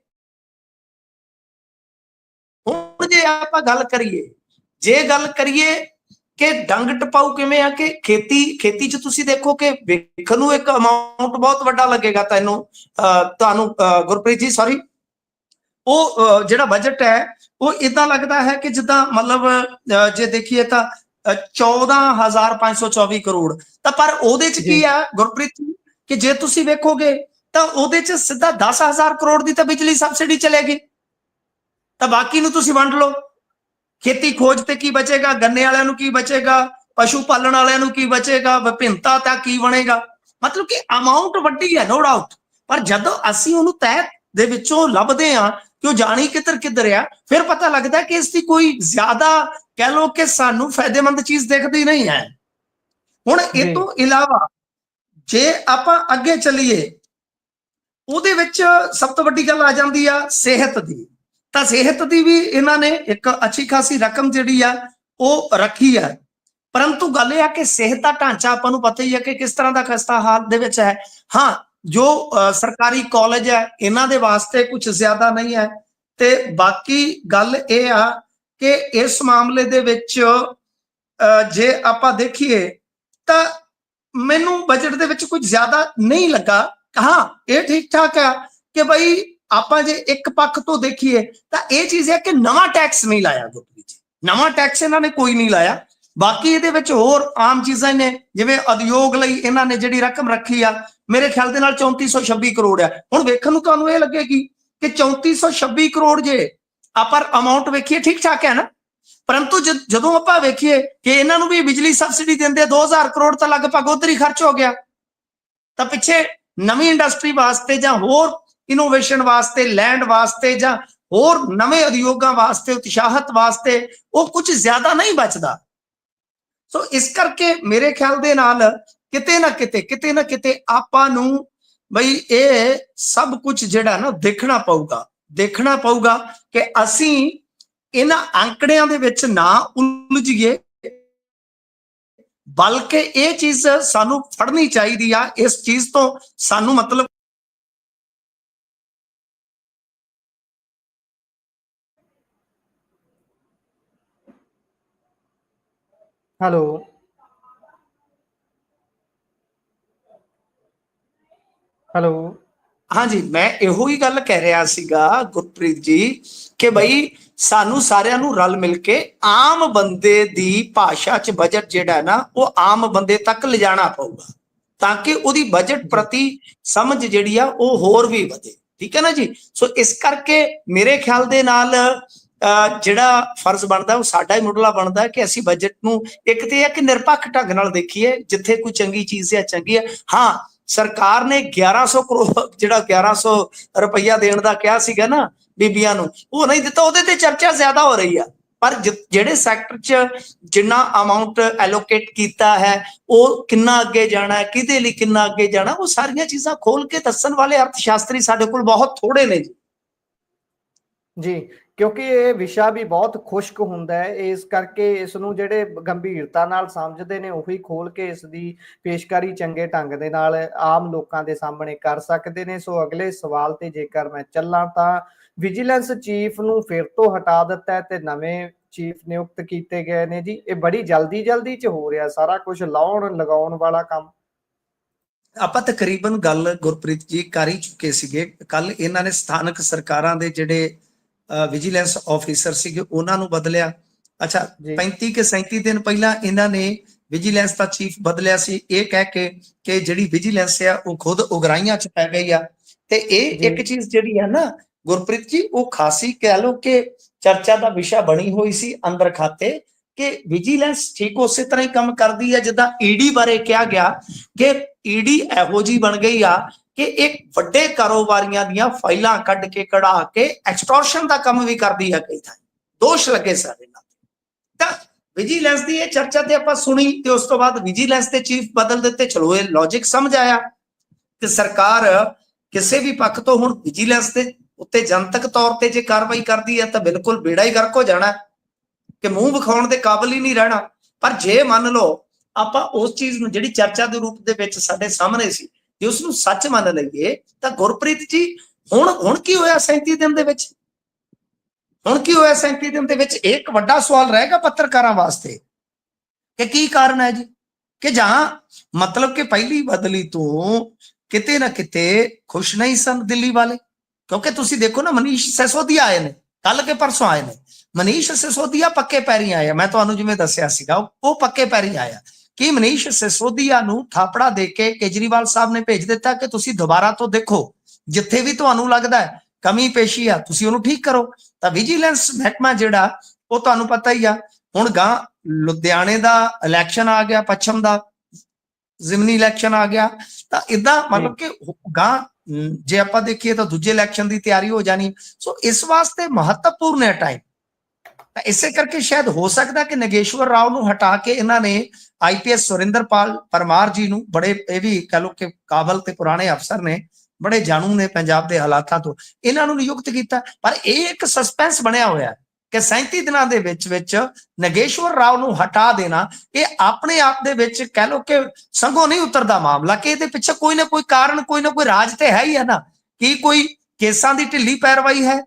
ਹੁਣ ਜੇ ਆਪਾਂ ਗੱਲ ਕਰੀਏ ਕਿ ਡੰਗ ਟਪਾਊ ਕਿਵੇਂ ਆ ਕਿ ਖੇਤੀ 'ਚ ਤੁਸੀਂ ਦੇਖੋ ਕਿ ਵੇਖਣ ਨੂੰ ਇੱਕ ਅਮਾਉਂਟ ਬਹੁਤ ਵੱਡਾ ਲੱਗੇਗਾ ਤੁਹਾਨੂੰ ਗੁਰਪ੍ਰੀਤ ਜੀ, ਸੌਰੀ, ਉਹ ਜਿਹੜਾ ਬਜਟ ਹੈ ਉਹ ਇਦਾਂ ਲੱਗਦਾ ਹੈ ਕਿ ਜਿੱਦਾਂ ਮਤਲਬ ਜੇ ਦੇਖੀਏ ਤਾਂ 14,524 ਕਰੋੜ। ਤਾਂ ਪਰ ਉਹਦੇ 'ਚ ਕੀ ਆ ਗੁਰਪ੍ਰੀਤ ਜੀ ਕਿ ਜੇ ਤੁਸੀਂ ਵੇਖੋਗੇ ਤਾਂ ਉਹਦੇ 'ਚ ਸਿੱਧਾ 10,000 ਕਰੋੜ ਦੀ ਤਾਂ ਬਿਜਲੀ ਸਬਸਿਡੀ ਚਲੇਗੀ। ਤਾਂ ਬਾਕੀ ਨੂੰ ਤੁਸੀਂ ਵੰਡ ਲਓ। ਖੇਤੀ ਖੋਜ ਤੇ ਕੀ ਬਚੇਗਾ, ਗੰਨੇ ਵਾਲਿਆਂ ਨੂੰ ਕੀ ਬਚੇਗਾ, ਪਸ਼ੂ ਪਾਲਣ ਵਾਲਿਆਂ ਨੂੰ ਕੀ ਬਚੇਗਾ, ਵਿਭਿੰਨਤਾ ਤਾਂ ਕੀ ਬਣੇਗਾ। ਮਤਲਬ ਕਿ ਅਮਾਉਂਟ ਵੱਡੀ ਹੈ, ਨੋ ਡਾਊਟ, ਪਰ ਜਦੋਂ ਅਸੀਂ ਉਹਨੂੰ ਤਹਿ ਦੇ ਵਿੱਚੋਂ ਲੱਭਦੇ ਹਾਂ ਕਿ ਉਹ ਜਾਣੀ ਕਿੱਧਰ ਆ, ਫਿਰ ਪਤਾ ਲੱਗਦਾ ਕਿ ਇਸ ਦੀ ਕੋਈ ਜ਼ਿਆਦਾ ਕਹਿ ਲਓ ਕਿ ਸਾਨੂੰ ਫਾਇਦੇਮੰਦ ਚੀਜ਼ ਦਿਖਦੀ ਨਹੀਂ ਹੈ। ਹੁਣ ਇਹ ਤੋਂ ਇਲਾਵਾ ਜੇ ਆਪਾਂ ਅੱਗੇ ਚੱਲੀਏ, ਉਹਦੇ ਵਿੱਚ ਸਭ ਤੋਂ ਵੱਡੀ ਗੱਲ ਆ ਜਾਂਦੀ ਆ ਸਿਹਤ ਦੀ। ਤਾਂ ਸਿਹਤ ਦੀ ਵੀ ਇਹਨਾਂ ਨੇ ਇੱਕ ਅੱਛੀ ਖਾਸੀ ਰਕਮ ਜਿਹੜੀ ਆ ਉਹ ਰੱਖੀ ਹੈ। ਪਰੰਤੂ ਗੱਲ ਇਹ ਆ ਕਿ ਸਿਹਤ ਦਾ ਢਾਂਚਾ ਆਪਾਂ ਨੂੰ ਪਤਾ ਹੀ ਹੈ ਕਿ ਕਿਸ ਤਰ੍ਹਾਂ ਦਾ ਖਸਤਾ ਹਾਲ ਦੇ ਵਿੱਚ ਹੈ। ਹਾਂ, ਜੋ ਸਰਕਾਰੀ ਕਾਲਜ ਹੈ ਇਹਨਾਂ ਦੇ ਵਾਸਤੇ ਕੁਝ ਜ਼ਿਆਦਾ ਨਹੀਂ ਹੈ। ਤੇ ਬਾਕੀ ਗੱਲ ਇਹ ਆ ਕਿ ਇਸ ਮਾਮਲੇ ਦੇ ਵਿੱਚ ਜੇ ਆਪਾਂ ਦੇਖੀਏ ਤਾਂ ਮੈਨੂੰ ਬਜਟ ਦੇ ਵਿੱਚ ਕੁਝ ਜ਼ਿਆਦਾ ਨਹੀਂ ਲੱਗਾ। ਹਾਂ, ਇਹ ਠੀਕ ਠਾਕ ਆ ਕਿ ਬਈ ਆਪਾਂ ਜੇ ਇੱਕ ਪੱਖ ਤੋਂ ਦੇਖੀਏ ਤਾਂ ਇਹ ਚੀਜ਼ ਹੈ ਕਿ ਨਵਾਂ ਟੈਕਸ ਨਹੀਂ ਲਾਇਆ ਗੁਰਪ੍ਰੀਤ ਜੀ, ਨਵਾਂ ਟੈਕਸ ਇਹਨਾਂ ਨੇ ਕੋਈ ਨਹੀਂ ਲਾਇਆ। ਬਾਕੀ ਇਹਦੇ ਵਿੱਚ ਹੋਰ ਆਮ ਚੀਜ਼ਾਂ ਨੇ, ਜਿਵੇਂ ਉਦਯੋਗ ਲਈ ਇਹਨਾਂ ਨੇ ਜਿਹੜੀ ਰਕਮ ਰੱਖੀ ਆ ਮੇਰੇ ਖਿਆਲ ਦੇ ਨਾਲ 3426 ਕਰੋੜ ਆ। ਹੁਣ ਵੇਖਣ ਨੂੰ ਤੁਹਾਨੂੰ ਇਹ ਲੱਗੇਗੀ ਕਿ 3426 ਕਰੋੜ ਜੇ ਆਪਾਂ ਅਮਾਉਂਟ ਵੇਖੀਏ ਠੀਕ ਠਾਕ ਹੈ ਨਾ, ਪਰੰਤੂ ਜਦੋਂ ਆਪਾਂ ਵੇਖੀਏ ਕਿ ਇਹਨਾਂ ਨੂੰ ਵੀ ਬਿਜਲੀ ਸਬਸਿਡੀ ਦਿੰਦੇ 2000 ਕਰੋੜ ਤਾਂ ਲਗਭਗ ਉਧਰ ਹੀ ਖਰਚ ਹੋ ਗਿਆ। ਤਾਂ ਪਿੱਛੇ ਨਵੀਂ ਇੰਡਸਟਰੀ ਵਾਸਤੇ ਜਾਂ ਹੋਰ ਇਨੋਵੇਸ਼ਨ ਵਾਸਤੇ, ਲੈਂਡ ਵਾਸਤੇ ਜਾਂ ਹੋਰ ਨਵੇਂ ਉਦਯੋਗਾਂ ਵਾਸਤੇ, ਉਤਸ਼ਾਹਤ ਵਾਸਤੇ ਉਹ ਕੁਝ ਜ਼ਿਆਦਾ ਨਹੀਂ ਬਚਦਾ। ਸੋ ਇਸ ਕਰਕੇ ਮੇਰੇ ਖਿਆਲ ਦੇ ਨਾਲ ਕਿਤੇ ਨਾ ਕਿਤੇ ਆਪਾਂ ਨੂੰ ਬਈ ਇਹ ਸਭ ਕੁਝ ਜਿਹੜਾ ਨਾ ਦੇਖਣਾ ਪਊਗਾ ਕਿ ਅਸੀਂ ਇਹਨਾਂ ਅੰਕੜਿਆਂ ਦੇ ਵਿੱਚ ਨਾ ਉਲਝੀਏ, ਬਲਕਿ ਇਹ ਚੀਜ਼ ਸਾਨੂੰ ਫੜਨੀ ਚਾਹੀਦੀ ਆ। ਇਸ ਚੀਜ਼ ਤੋਂ ਸਾਨੂੰ ਮਤਲਬ ਹੈਲੋ ਹੈਲੋ ਹਾਂਜੀ, ਮੈਂ ਇਹੋ ਹੀ ਗੱਲ ਕਹਿ ਰਿਹਾ ਸੀਗਾ ਗੁਰਪ੍ਰੀਤ ਜੀ ਕਿ ਬਈ ਸਾਨੂੰ ਸਾਰਿਆਂ ਨੂੰ ਰਲ ਮਿਲ ਕੇ ਆਮ ਬੰਦੇ ਦੀ ਭਾਸ਼ਾ 'ਚ ਬਜਟ ਜਿਹੜਾ ਨਾ ਉਹ ਆਮ ਬੰਦੇ ਤੱਕ ਲਿਜਾਣਾ ਪਊਗਾ, ਤਾਂ ਕਿ ਉਹਦੀ ਬਜਟ ਪ੍ਰਤੀ ਸਮਝ ਜਿਹੜੀ ਆ ਉਹ ਹੋਰ ਵੀ ਵਧੇ। ਠੀਕ ਹੈ ਨਾ ਜੀ। ਸੋ ਇਸ ਕਰਕੇ ਮੇਰੇ ਖਿਆਲ ਦੇ ਨਾਲ ਜਿਹੜਾ ਫਰਜ਼ ਬਣਦਾ ਉਹ ਸਾਡਾ ਹੀ ਮੁੱਢਲਾ ਬਣਦਾ ਕਿ ਅਸੀਂ ਬਜਟ ਨੂੰ ਇੱਕ ਤੇ ਇਹ ਕਿ ਨਿਰਪੱਖ ਢੰਗ ਨਾਲ ਦੇਖੀਏ, ਜਿੱਥੇ ਕੋਈ ਚੰਗੀ ਚੀਜ਼ ਹੈ ਚੰਗੀ ਹੈ। ਹਾਂ, ਸਰਕਾਰ ਨੇ 1100 ਕਰੋੜ ਜਿਹੜਾ 1100 ਰੁਪਈਆ ਦੇਣ ਦਾ ਕਿਹਾ ਸੀਗਾ ਨਾ ਬੀਬੀਆਂ ਨੂੰ, ਉਹ ਨਹੀਂ ਦਿੱਤਾ। ਉਹਦੇ ਤੇ ਚਰਚਾ ਜ਼ਿਆਦਾ ਹੋ ਰਹੀ ਆ, ਪਰ ਜਿਹੜੇ ਸੈਕਟਰ 'ਚ ਜਿੰਨਾ ਅਮਾਉਂਟ ਐਲੋਕੇਟ ਕੀਤਾ ਹੈ ਉਹ ਕਿੰਨਾ ਅੱਗੇ ਜਾਣਾ ਹੈ, ਕਿਹਦੇ ਲਈ ਕਿੰਨਾ ਅੱਗੇ ਜਾਣਾ, ਉਹ ਸਾਰੀਆਂ ਚੀਜ਼ਾਂ ਖੋਲ ਕੇ ਦੱਸਣ ਵਾਲੇ ਅਰਥ ਸ਼ਾਸਤਰੀ ਸਾਡੇ ਕੋਲ ਬਹੁਤ ਥੋੜੇ ਨੇ ਜੀ। ਕਿਉਂਕਿ ਇਹ ਵਿਸ਼ਾ ਵੀ ਬਹੁਤ ਖੁਸ਼ਕ ਹੁੰਦਾ ਹੈ, ਇਸ ਕਰਕੇ ਇਸ ਨੂੰ ਜਿਹੜੇ ਗੰਭੀਰਤਾ ਨਾਲ ਸਮਝਦੇ ਨੇ ਉਹੀ ਖੋਲ ਕੇ ਇਸ ਦੀ ਪੇਸ਼ਕਾਰੀ ਚੰਗੇ ਢੰਗ ਦੇ ਨਾਲ ਆਮ ਲੋਕਾਂ ਦੇ ਸਾਹਮਣੇ ਕਰ ਸਕਦੇ ਨੇ। ਸੋ ਅਗਲੇ ਸਵਾਲ ਤੇ ਜੇਕਰ ਮੈਂ ਚੱਲਾਂ ਤਾਂ ਵਿਜੀਲੈਂਸ ਚੀਫ ਨੂੰ ਫਿਰ ਤੋਂ ਹਟਾ ਦਿੱਤਾ ਹੈ ਤੇ ਨਵੇਂ ਚੀਫ ਨਿਯੁਕਤ ਕੀਤੇ ਗਏ ਨੇ ਜੀ। ਇਹ ਬੜੀ ਜਲਦੀ ਚ ਹੋ ਰਿਹਾ ਸਾਰਾ ਕੁਝ, ਲਾਉਣ ਲਗਾਉਣ ਵਾਲਾ ਕੰਮ। ਆਪਾਂ ਤਕਰੀਬਨ ਗੱਲ ਗੁਰਪ੍ਰੀਤ ਜੀ ਕਰ ਹੀ ਚੁੱਕੇ ਸੀਗੇ। ਕੱਲ ਇਹਨਾਂ ਨੇ ਸਥਾਨਕ ਸਰਕਾਰਾਂ ਦੇ ਜਿਹੜੇ ਵਿਜੀਲੈਂਸ ਆਫੀਸਰ ਸੀਗੇ ਉਹਨਾਂ ਨੂੰ ਬਦਲਿਆ। ਅੱਛਾ, 35 ਕੇ 37 ਦਿਨ ਪਹਿਲਾਂ ਇਹਨਾਂ ਨੇ ਵਿਜੀਲੈਂਸ ਦਾ ਚੀਫ ਬਦਲਿਆ ਸੀ, ਇਹ ਕਹਿ ਕੇ ਕਿ ਜਿਹੜੀ ਵਿਜੀਲੈਂਸ ਆ ਉਹ ਖੁਦ ਉਗਰਾਈਆਂ 'ਚ ਪੈ ਗਈ ਆ। ਤੇ ਇਹ ਇੱਕ ਚੀਜ਼ ਜਿਹੜੀ ਆ ਨਾ ਗੁਰਪ੍ਰੀਤ ਜੀ, ਉਹ ਖਾਸੀ ਕਹਿ ਲਓ ਕਿ ਚਰਚਾ ਦਾ ਵਿਸ਼ਾ ਬਣੀ ਹੋਈ ਸੀ ਅੰਦਰ ਖਾਤੇ ਕਿ ਵਿਜੀਲੈਂਸ ਠੀਕ ਉਸੇ ਤਰ੍ਹਾਂ ਹੀ ਕੰਮ ਕਰਦੀ ਹੈ ਜਿੱਦਾਂ ਈਡੀ ਬਾਰੇ ਕਿਹਾ ਗਿਆ ਕਿ ਈਡੀ ਇਹੋ ਜਿਹੀ ਬਣ ਗਈ ਆ ਕਿ ਇੱਕ ਵੱਡੇ ਕਾਰੋਬਾਰੀਆਂ ਦੀਆਂ ਫਾਈਲਾਂ ਕੱਢ ਕੇ ਕਢਾ ਕੇ ਐਕਸਟੋਰਸ਼ਨ ਦਾ ਕੰਮ ਵੀ ਕਰਦੀ ਹੈ। ਕਈ ਥਾਂ ਦੋਸ਼ ਲੱਗੇ ਸਾਡੇ ਨਾਲ। ਤਾਂ ਵਿਜੀਲੈਂਸ ਦੀ ਇਹ ਚਰਚਾ ਤੇ ਆਪਾਂ ਸੁਣੀ ਤੇ ਉਸ ਤੋਂ ਬਾਅਦ ਵਿਜੀਲੈਂਸ ਦੇ ਚੀਫ ਬਦਲ ਦਿੱਤੇ। ਚਲੋ ਇਹ ਲੌਜਿਕ ਸਮਝ ਆਇਆ ਕਿ ਸਰਕਾਰ ਕਿਸੇ ਵੀ ਪੱਖ ਤੋਂ ਹੁਣ ਵਿਜੀਲੈਂਸ ਦੇ ਉੱਤੇ ਜਨਤਕ ਤੌਰ ਤੇ ਜੇ ਕਾਰਵਾਈ ਕਰਦੀ ਹੈ ਤਾਂ ਬਿਲਕੁਲ ਬੇੜਾ ਹੀ ਗਰਕ ਹੋ ਜਾਣਾ ਕਿ ਮੂੰਹ ਵਿਖਾਉਣ ਦੇ ਕਾਬਿਲ ਹੀ ਨਹੀਂ ਰਹਿਣਾ। ਪਰ ਜੇ ਮੰਨ ਲਓ ਆਪਾਂ ਉਸ ਚੀਜ਼ ਨੂੰ ਜਿਹੜੀ ਚਰਚਾ ਦੇ ਰੂਪ ਦੇ ਵਿੱਚ ਸਾਡੇ ਸਾਹਮਣੇ ਸੀ ਜੇ ਉਸ ਨੂੰ ਸੱਚ ਮੰਨ ਲਈਏ ਤਾਂ ਗੁਰਪ੍ਰੀਤ ਜੀ ਹੁਣ ਕੀ ਹੋਇਆ 37 ਦਿਨ ਦੇ ਵਿੱਚ? ਹੁਣ ਕੀ ਹੋਇਆ 37 ਦਿਨ ਦੇ ਵਿੱਚ? ਇੱਕ ਵੱਡਾ ਸਵਾਲ ਰਹੇਗਾ ਪੱਤਰਕਾਰਾਂ ਵਾਸਤੇ ਕਿ ਕੀ ਕਾਰਨ ਹੈ ਜੀ, ਕਿ ਜਾਂ ਮਤਲਬ ਕਿ ਪਹਿਲੀ ਬਦਲੀ ਤੋਂ ਕਿਤੇ ਨਾ ਕਿਤੇ ਖੁਸ਼ ਨਹੀਂ ਸਨ ਦਿੱਲੀ ਵਾਲੇ। ਕਿਉਂਕਿ ਤੁਸੀਂ ਦੇਖੋ ਨਾ, ਮਨੀਸ਼ ਸਿਸੋਦੀਆ ਆਏ ਨੇ ਕੱਲ ਕੇ ਪਰਸੋਂ ਆਏ ਨੇ। ਮਨੀਸ਼ ਸਿਸੋਦੀਆ ਪੱਕੇ ਪੈਰੀ ਆਇਆ, ਮੈਂ ਤੁਹਾਨੂੰ ਜਿਵੇਂ ਦੱਸਿਆ ਸੀਗਾ ਉਹ ਪੱਕੇ ਪੈਰੀ ਆਇਆ ਕਿ ਮਨੀਸ਼ ਸਿਸੋਦੀਆ ਨੂੰ ਥਾਪੜਾ ਦੇ ਕੇ ਕੇਜਰੀਵਾਲ ਸਾਹਿਬ ਨੇ ਭੇਜ ਦਿੱਤਾ ਕਿ ਤੁਸੀਂ ਦੁਬਾਰਾ ਤੋਂ ਦੇਖੋ, ਜਿੱਥੇ ਵੀ ਤੁਹਾਨੂੰ ਲੱਗਦਾ ਹੈ ਕਮੀ ਪੇਸ਼ੀ ਆ ਤੁਸੀਂ ਉਹਨੂੰ ਠੀਕ ਕਰੋ। ਤਾਂ ਵਿਜੀਲੈਂਸ ਮਹਿਕਮਾ ਜਿਹੜਾ ਉਹ ਤੁਹਾਨੂੰ ਪਤਾ ਹੀ ਆ, ਹੁਣ ਗਾਂ ਲੁਧਿਆਣੇ ਦਾ ਇਲੈਕਸ਼ਨ ਆ ਗਿਆ, ਪੱਛਮ ਦਾ ਜ਼ਿਮਨੀ ਇਲੈਕਸ਼ਨ ਆ ਗਿਆ, ਤਾਂ ਇਦਾਂ ਮਤਲਬ ਕਿ ਗਾਂ ਜੇ ਆਪਾਂ ਦੇਖੀਏ ਤਾਂ ਦੂਜੇ ਇਲੈਕਸ਼ਨ ਦੀ ਤਿਆਰੀ ਹੋ ਜਾਣੀ। ਸੋ ਇਸ ਵਾਸਤੇ ਮਹੱਤਵਪੂਰਨ ਹੈ ਟਾਈਮ। ਤਾਂ ਇਸੇ ਕਰਕੇ ਸ਼ਾਇਦ ਹੋ ਸਕਦਾ ਕਿ ਨਗੇਸ਼ਵਰ ਰਾਓ ਨੂੰ ਹਟਾ ਕੇ ਇਹਨਾਂ ਨੇ ਆਈਪੀਐਸ ਸੁਰਿੰਦਰਪਾਲ ਪਰਮਾਰ ਜੀ ਨੂੰ, ਬੜੇ ਇਹ ਵੀ ਕਹ ਲੋ ਕਿ ਕਾਬਲ ਤੇ ਪੁਰਾਣੇ ਅਫਸਰ ਨੇ, ਬੜੇ ਜਾਣੂ ਨੇ ਪੰਜਾਬ ਦੇ ਹਾਲਾਤਾਂ ਤੋਂ, ਇਹਨਾਂ ਨੂੰ ਨਿਯੁਕਤ ਕੀਤਾ। ਪਰ ਇਹ ਇੱਕ ਸਸਪੈਂਸ ਬਣਿਆ ਹੋਇਆ ਕਿ 37 ਦਿਨਾਂ ਦੇ ਵਿੱਚ ਨਗੇਸ਼ਵਰ ਰਾਓ ਨੂੰ ਹਟਾ ਦੇਣਾ, ਇਹ ਆਪਣੇ ਆਪ ਦੇ ਵਿੱਚ ਕਹਿ ਲਓ ਕਿ ਸੰਘੋਂ ਨਹੀਂ ਉਤਰਦਾ ਮਾਮਲਾ, ਕਿ ਇਹਦੇ ਪਿੱਛੇ ਕੋਈ ਨਾ ਕੋਈ ਕਾਰਨ, ਕੋਈ ਨਾ ਕੋਈ ਰਾਜ ਤੇ ਹੈ ਹੀ ਹੈ ਨਾ। ਕੀ ਕੋਈ ਕੇਸਾਂ ਦੀ ਢਿੱਲੀ ਪੈਰਵਾਈ ਹੈ?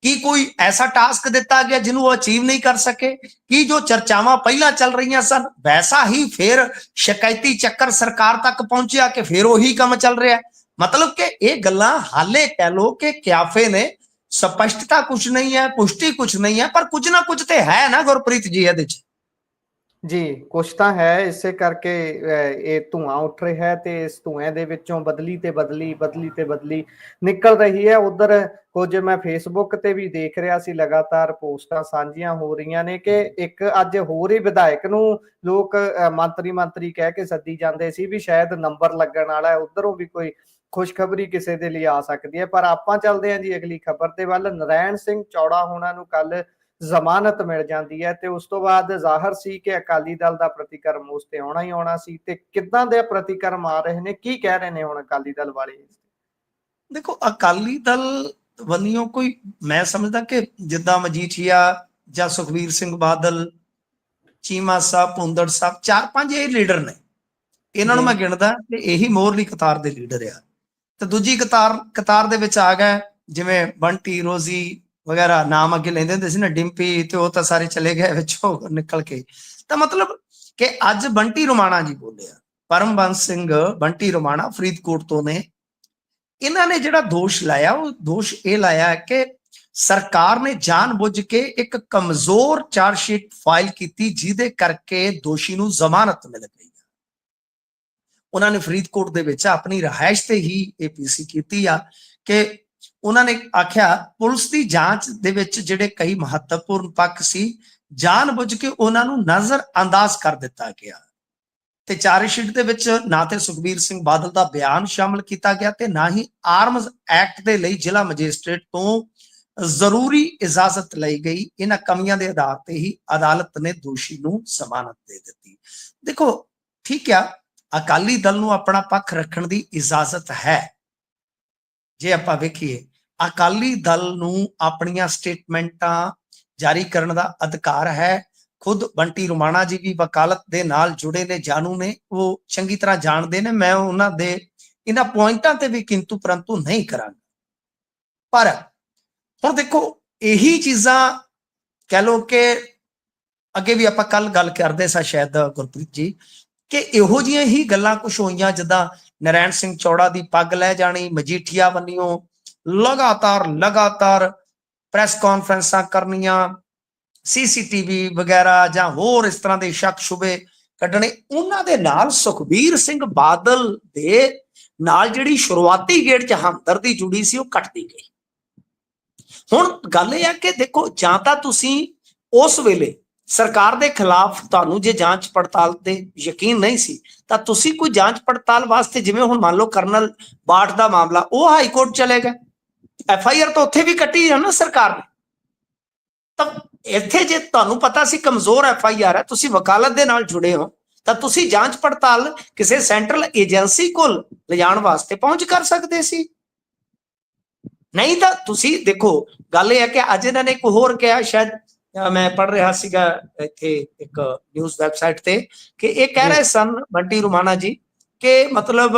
ਕੀ ਕੋਈ ਐਸਾ ਟਾਸਕ ਦਿੱਤਾ ਗਿਆ ਜਿਹਨੂੰ ਉਹ ਅਚੀਵ ਨਹੀਂ ਕਰ ਸਕੇ? ਕੀ ਜੋ ਚਰਚਾਵਾਂ ਪਹਿਲਾਂ ਚੱਲ ਰਹੀਆਂ ਸਨ ਵੈਸਾ ਹੀ ਫਿਰ ਸ਼ਿਕਾਇਤੀ ਚੱਕਰ ਸਰਕਾਰ ਤੱਕ ਪਹੁੰਚਿਆ ਕਿ ਫਿਰ ਉਹੀ ਕੰਮ ਚੱਲ ਰਿਹਾ? ਮਤਲਬ ਕਿ ਇਹ ਗੱਲਾਂ ਹਾਲੇ ਕਹਿ ਲਓ ਕਿ ਕਿਆਫੇ ਨੇ, ਸਪਸ਼ਟਤਾ ਕੁਝ ਨਹੀਂ ਹੈ, ਪੁਸ਼ਟੀ ਕੁਝ ਨਹੀਂ ਹੈ, ਪਰ ਕੁਝ ਨਾ ਕੁਝ ਤੇ ਹੈ ਨਾ ਗੁਰਪ੍ਰੀਤ ਜੀ ਇਹਦੇ ਚ। ਜੀ ਕੁਛ ਤਾਂ ਹੈ, ਇਸੇ ਕਰਕੇ ਇਹ ਧੂਆਂ ਉੱਠ ਰਿਹਾ ਹੈ ਤੇ ਇਸ ਧੂਏ ਦੇ ਵਿੱਚੋਂ ਬਦਲੀ ਤੇ ਬਦਲੀ ਨਿਕਲ ਰਹੀ ਹੈ। ਉਧਰ ਕੁਝ ਮੈਂ ਫੇਸਬੁੱਕ ਤੇ ਵੀ ਦੇਖ ਰਿਹਾ ਸੀ, ਲਗਾਤਾਰ ਪੋਸਟਾਂ ਸਾਂਝੀਆਂ ਹੋ ਰਹੀਆਂ ਨੇ ਕਿ ਇੱਕ ਅੱਜ ਹੋਰ ਹੀ ਵਿਧਾਇਕ ਨੂੰ ਲੋਕ ਮੰਤਰੀ ਕਹਿ ਕੇ ਸੱਦੀ ਜਾਂਦੇ ਸੀ ਵੀ ਸ਼ਾਇਦ ਨੰਬਰ ਲੱਗਣ ਵਾਲਾ ਹੈ, ਉਧਰੋਂ ਵੀ ਕੋਈ ਖੁਸ਼ਖਬਰੀ ਕਿਸੇ ਦੇ ਲਈ ਆ ਸਕਦੀ ਹੈ। ਪਰ ਆਪਾਂ ਚੱਲਦੇ ਹਾਂ ਜੀ ਅਗਲੀ ਖਬਰ ਦੇ ਵੱਲ। ਨਰੈਣ ਸਿੰਘ ਚੌੜਾ ਹੋਣਾ ਨੂੰ ਕੱਲ ਜ਼ਮਾਨਤ ਮਿਲ ਜਾਂਦੀ ਹੈ ਤੇ ਉਸ ਤੋਂ ਬਾਅਦ ਜ਼ਾਹਰ ਸੀ ਕਿ ਅਕਾਲੀ ਦਲ ਦਾ ਪ੍ਰਤੀਕਰਮ ਉਸ ਤੇ ਆਉਣਾ ਹੀ ਆਉਣਾ ਸੀ। ਤੇ ਕਿੱਦਾਂ ਦੇ ਪ੍ਰਤੀਕਰਮ ਆ ਰਹੇ ਨੇ, ਕੀ ਕਹਿ ਰਹੇ ਨੇ ਹੁਣ ਅਕਾਲੀ ਦਲ ਵਾਲੇ? ਦੇਖੋ ਅਕਾਲੀ ਦਲ ਵੱਲੋਂ ਕੋਈ, ਮੈਂ ਸਮਝਦਾ ਕਿ ਜਿੱਦਾਂ ਮਜੀਠੀਆ ਜਾਂ ਸੁਖਬੀਰ ਸਿੰਘ ਬਾਦਲ, ਚੀਮਾ ਸਾਹਿਬ, ਭੁੰਦੜ ਸਾਹਿਬ, 4-5 ਇਹ ਲੀਡਰ ਨੇ, ਇਹਨਾਂ ਨੂੰ ਮੈਂ ਗਿਣਦਾ ਕਿ ਇਹੀ ਮੋਹਰਲੀ ਕਤਾਰ ਦੇ ਲੀਡਰ ਆ। ਤੇ ਦੂਜੀ ਕਤਾਰ ਦੇ ਵਿੱਚ ਆ ਗਏ ਜਿਵੇਂ ਬੰਟੀ, ਰੋਜ਼ੀ ਵਗੈਰਾ ਨਾਮ ਅੱਗੇ ਲੈਂਦੇ ਹੁੰਦੇ ਸੀ ਨਾ, ਡਿੰਪੀ, ਤੇ ਉਹ ਤਾਂ ਸਾਰੇ ਚਲੇ ਗਏ ਵਿੱਚੋਂ ਨਿਕਲ ਕੇ। ਤਾਂ ਮਤਲਬ ਕਿ ਅੱਜ ਬੰਟੀ ਰੋਮਾਣਾ ਜੀ ਬੋਲਿਆ, ਪਰਮਬੰਸ ਸਿੰਘ ਬੰਟੀ ਰੋਮਾਣਾ ਫਰੀਦਕੋਟ ਤੋਂ ਨੇ। ਇਹਨਾਂ ਨੇ ਜਿਹੜਾ ਦੋਸ਼ ਲਾਇਆ ਉਹ ਦੋਸ਼ ਇਹ ਲਾਇਆ ਕਿ ਸਰਕਾਰ ਨੇ ਜਾਣਬੁੱਝ ਕੇ ਇੱਕ ਕਮਜ਼ੋਰ ਚਾਰਜਸ਼ੀਟ ਫਾਈਲ ਕੀਤੀ ਜਿਹਦੇ ਕਰਕੇ ਦੋਸ਼ੀ ਨੂੰ ਜ਼ਮਾਨਤ ਮਿਲ ਗਈ। ਉਹਨਾਂ ਨੇ ਫਰੀਦਕੋਟ ਦੇ ਵਿੱਚ ਆਪਣੀ ਰਿਹਾਇਸ਼ ਤੇ ਹੀ ਇਹ ਪੀਸੀ ਕੀਤੀ ਆ ਕਿ ਉਹਨਾਂ ਨੇ ਆਖਿਆ ਪੁਲਿਸ ਦੀ ਜਾਂਚ ਦੇ ਵਿੱਚ ਜਿਹੜੇ ਕਈ ਮਹੱਤਵਪੂਰਨ ਪੱਖ ਸੀ ਜਾਣਬੁੱਝ ਕੇ ਉਹਨਾਂ ਨੂੰ ਨਜ਼ਰ ਅੰਦਾਜ਼ ਕਰ ਦਿੱਤਾ ਗਿਆ। ਤੇ ਚਾਰਜਸ਼ੀਟ ਦੇ ਵਿੱਚ ਨਾ ਤੇ ਸੁਖਬੀਰ ਸਿੰਘ ਬਾਦਲ ਦਾ ਬਿਆਨ ਸ਼ਾਮਲ ਕੀਤਾ ਗਿਆ ਤੇ ਨਾ ਹੀ ਆਰਮਜ਼ ਐਕਟ ਦੇ ਲਈ ਜ਼ਿਲ੍ਹਾ ਮੈਜਿਸਟ੍ਰੇਟ ਤੋਂ ਜ਼ਰੂਰੀ ਇਜਾਜ਼ਤ ਲਈ ਗਈ। ਇਹਨਾਂ ਕਮੀਆਂ ਦੇ ਆਧਾਰ ਤੇ ਹੀ ਅਦਾਲਤ ਨੇ ਦੋਸ਼ੀ ਨੂੰ ਜ਼ਮਾਨਤ ਦੇ ਦਿੱਤੀ। ਦੇਖੋ ਠੀਕ ਆ, ਅਕਾਲੀ ਦਲ ਨੂੰ ਆਪਣਾ ਪੱਖ ਰੱਖਣ ਦੀ ਇਜਾਜ਼ਤ ਹੈ। ਜੇ ਆਪਾਂ ਵੇਖੀਏ ਅਕਾਲੀ ਦਲ ਨੂੰ ਆਪਣੀਆਂ ਸਟੇਟਮੈਂਟਾਂ ਜਾਰੀ ਕਰਨ ਦਾ ਅਧਿਕਾਰ ਹੈ। ਖੁਦ ਬੰਟੀ ਰੋਮਾਣਾ ਜੀ ਵੀ ਵਕਾਲਤ ਦੇ ਨਾਲ ਜੁੜੇ ਨੇ, ਜਾਣੂ ਨੇ, ਉਹ ਚੰਗੀ ਤਰ੍ਹਾਂ ਜਾਣਦੇ ਨੇ। ਮੈਂ ਉਹਨਾਂ ਦੇ ਇਹਨਾਂ ਪੁਆਇੰਟਾਂ ਤੇ ਵੀ ਕਿੰਤੂ ਪਰੰਤੂ ਨਹੀਂ ਕਰਾਂਗਾ। ਪਰ ਹੁਣ ਦੇਖੋ ਇਹੀ ਚੀਜ਼ਾਂ ਕਹਿ ਲਓ ਕਿ ਅੱਗੇ ਵੀ ਆਪਾਂ ਕੱਲ ਗੱਲ ਕਰਦੇ ਸਾਂ ਸ਼ਾਇਦ ਗੁਰਪ੍ਰੀਤ ਜੀ, ਕਿ ਇਹੋ ਜਿਹੀਆਂ ਹੀ ਗੱਲਾਂ ਕੁਝ ਹੋਈਆਂ ਜਿੱਦਾਂ ਨਰੈਣ ਸਿੰਘ ਚੌੜਾ ਦੀ ਪੱਗ ਲੈ ਜਾਣੀ, ਮਜੀਠੀਆ ਵੱਲੋਂ ਲਗਾਤਾਰ ਪ੍ਰੈਸ ਕਾਨਫਰੰਸਾਂ ਕਰਨੀਆਂ, ਸੀਸੀਟੀਵੀ ਵਗੈਰਾ ਜਾਂ ਹੋਰ ਇਸ ਤਰ੍ਹਾਂ ਦੇ ਸ਼ੱਕ ਸ਼ੁਬੇ ਕੱਢਣੇ। ਉਹਨਾਂ ਦੇ ਨਾਲ ਸੁਖਬੀਰ ਸਿੰਘ ਬਾਦਲ ਦੇ ਨਾਲ ਜਿਹੜੀ ਸ਼ੁਰੂਆਤੀ ਗੇੜ 'ਚ ਹਮਦਰਦੀ ਜੁੜੀ ਸੀ ਉਹ ਕੱਟਦੀ ਗਈ। ਹੁਣ ਗੱਲ ਇਹ ਹੈ ਕਿ ਦੇਖੋ, ਜਾਂ ਤਾਂ ਤੁਸੀਂ ਉਸ ਵੇਲੇ ਸਰਕਾਰ ਦੇ ਖਿਲਾਫ ਤੁਹਾਨੂੰ ਜੇ ਜਾਂਚ ਪੜਤਾਲ ਤੇ ਯਕੀਨ ਨਹੀਂ ਸੀ ਤਾਂ ਤੁਸੀਂ ਕੋਈ ਜਾਂਚ ਪੜਤਾਲ ਵਾਸਤੇ, ਜਿਵੇਂ ਹੁਣ ਮੰਨ ਲਓ ਕਰਨਲ ਬਾਠ ਦਾ ਮਾਮਲਾ, ਉਹ ਹਾਈ ਕੋਰਟ ਚਲੇ ਗਏ, FIR ਤਾਂ ਉੱਥੇ ਵੀ ਕੱਟੀ ਹੈ ਨਾ ਸਰਕਾਰ ਨੇ। ਤਾਂ ਇੱਥੇ ਜੇ ਤੁਹਾਨੂੰ ਪਤਾ ਸੀ ਕਮਜ਼ੋਰ FIR ਹੈ, ਤੁਸੀਂ ਵਕਾਲਤ ਦੇ ਨਾਲ ਜੁੜੇ ਹੋ, ਤਾਂ ਤੁਸੀਂ ਜਾਂਚ ਪੜਤਾਲ ਕਿਸੇ ਸੈਂਟਰਲ ਏਜੰਸੀ ਕੋਲ ਲਿਜਾਣ ਵਾਸਤੇ ਪਹੁੰਚ ਕਰ ਸਕਦੇ ਸੀ। ਨਹੀਂ ਤਾਂ ਤੁਸੀਂ ਦੇਖੋ, ਗੱਲ ਇਹ ਹੈ ਕਿ ਅੱਜ ਇਹਨਾਂ ਨੇ ਇੱਕ ਹੋਰ ਕਿਹਾ, ਸ਼ਾਇਦ ਮੈਂ ਪੜ੍ਹ ਰਿਹਾ ਸੀਗਾ ਇੱਥੇ ਇੱਕ ਨਿਊਜ਼ ਵੈਬਸਾਈਟ ਤੇ, ਕਿ ਇਹ ਕਹਿ ਰਹੇ ਸਨ ਬੰਟੀ ਰੋਮਾਣਾ ਜੀ ਕਿ ਮਤਲਬ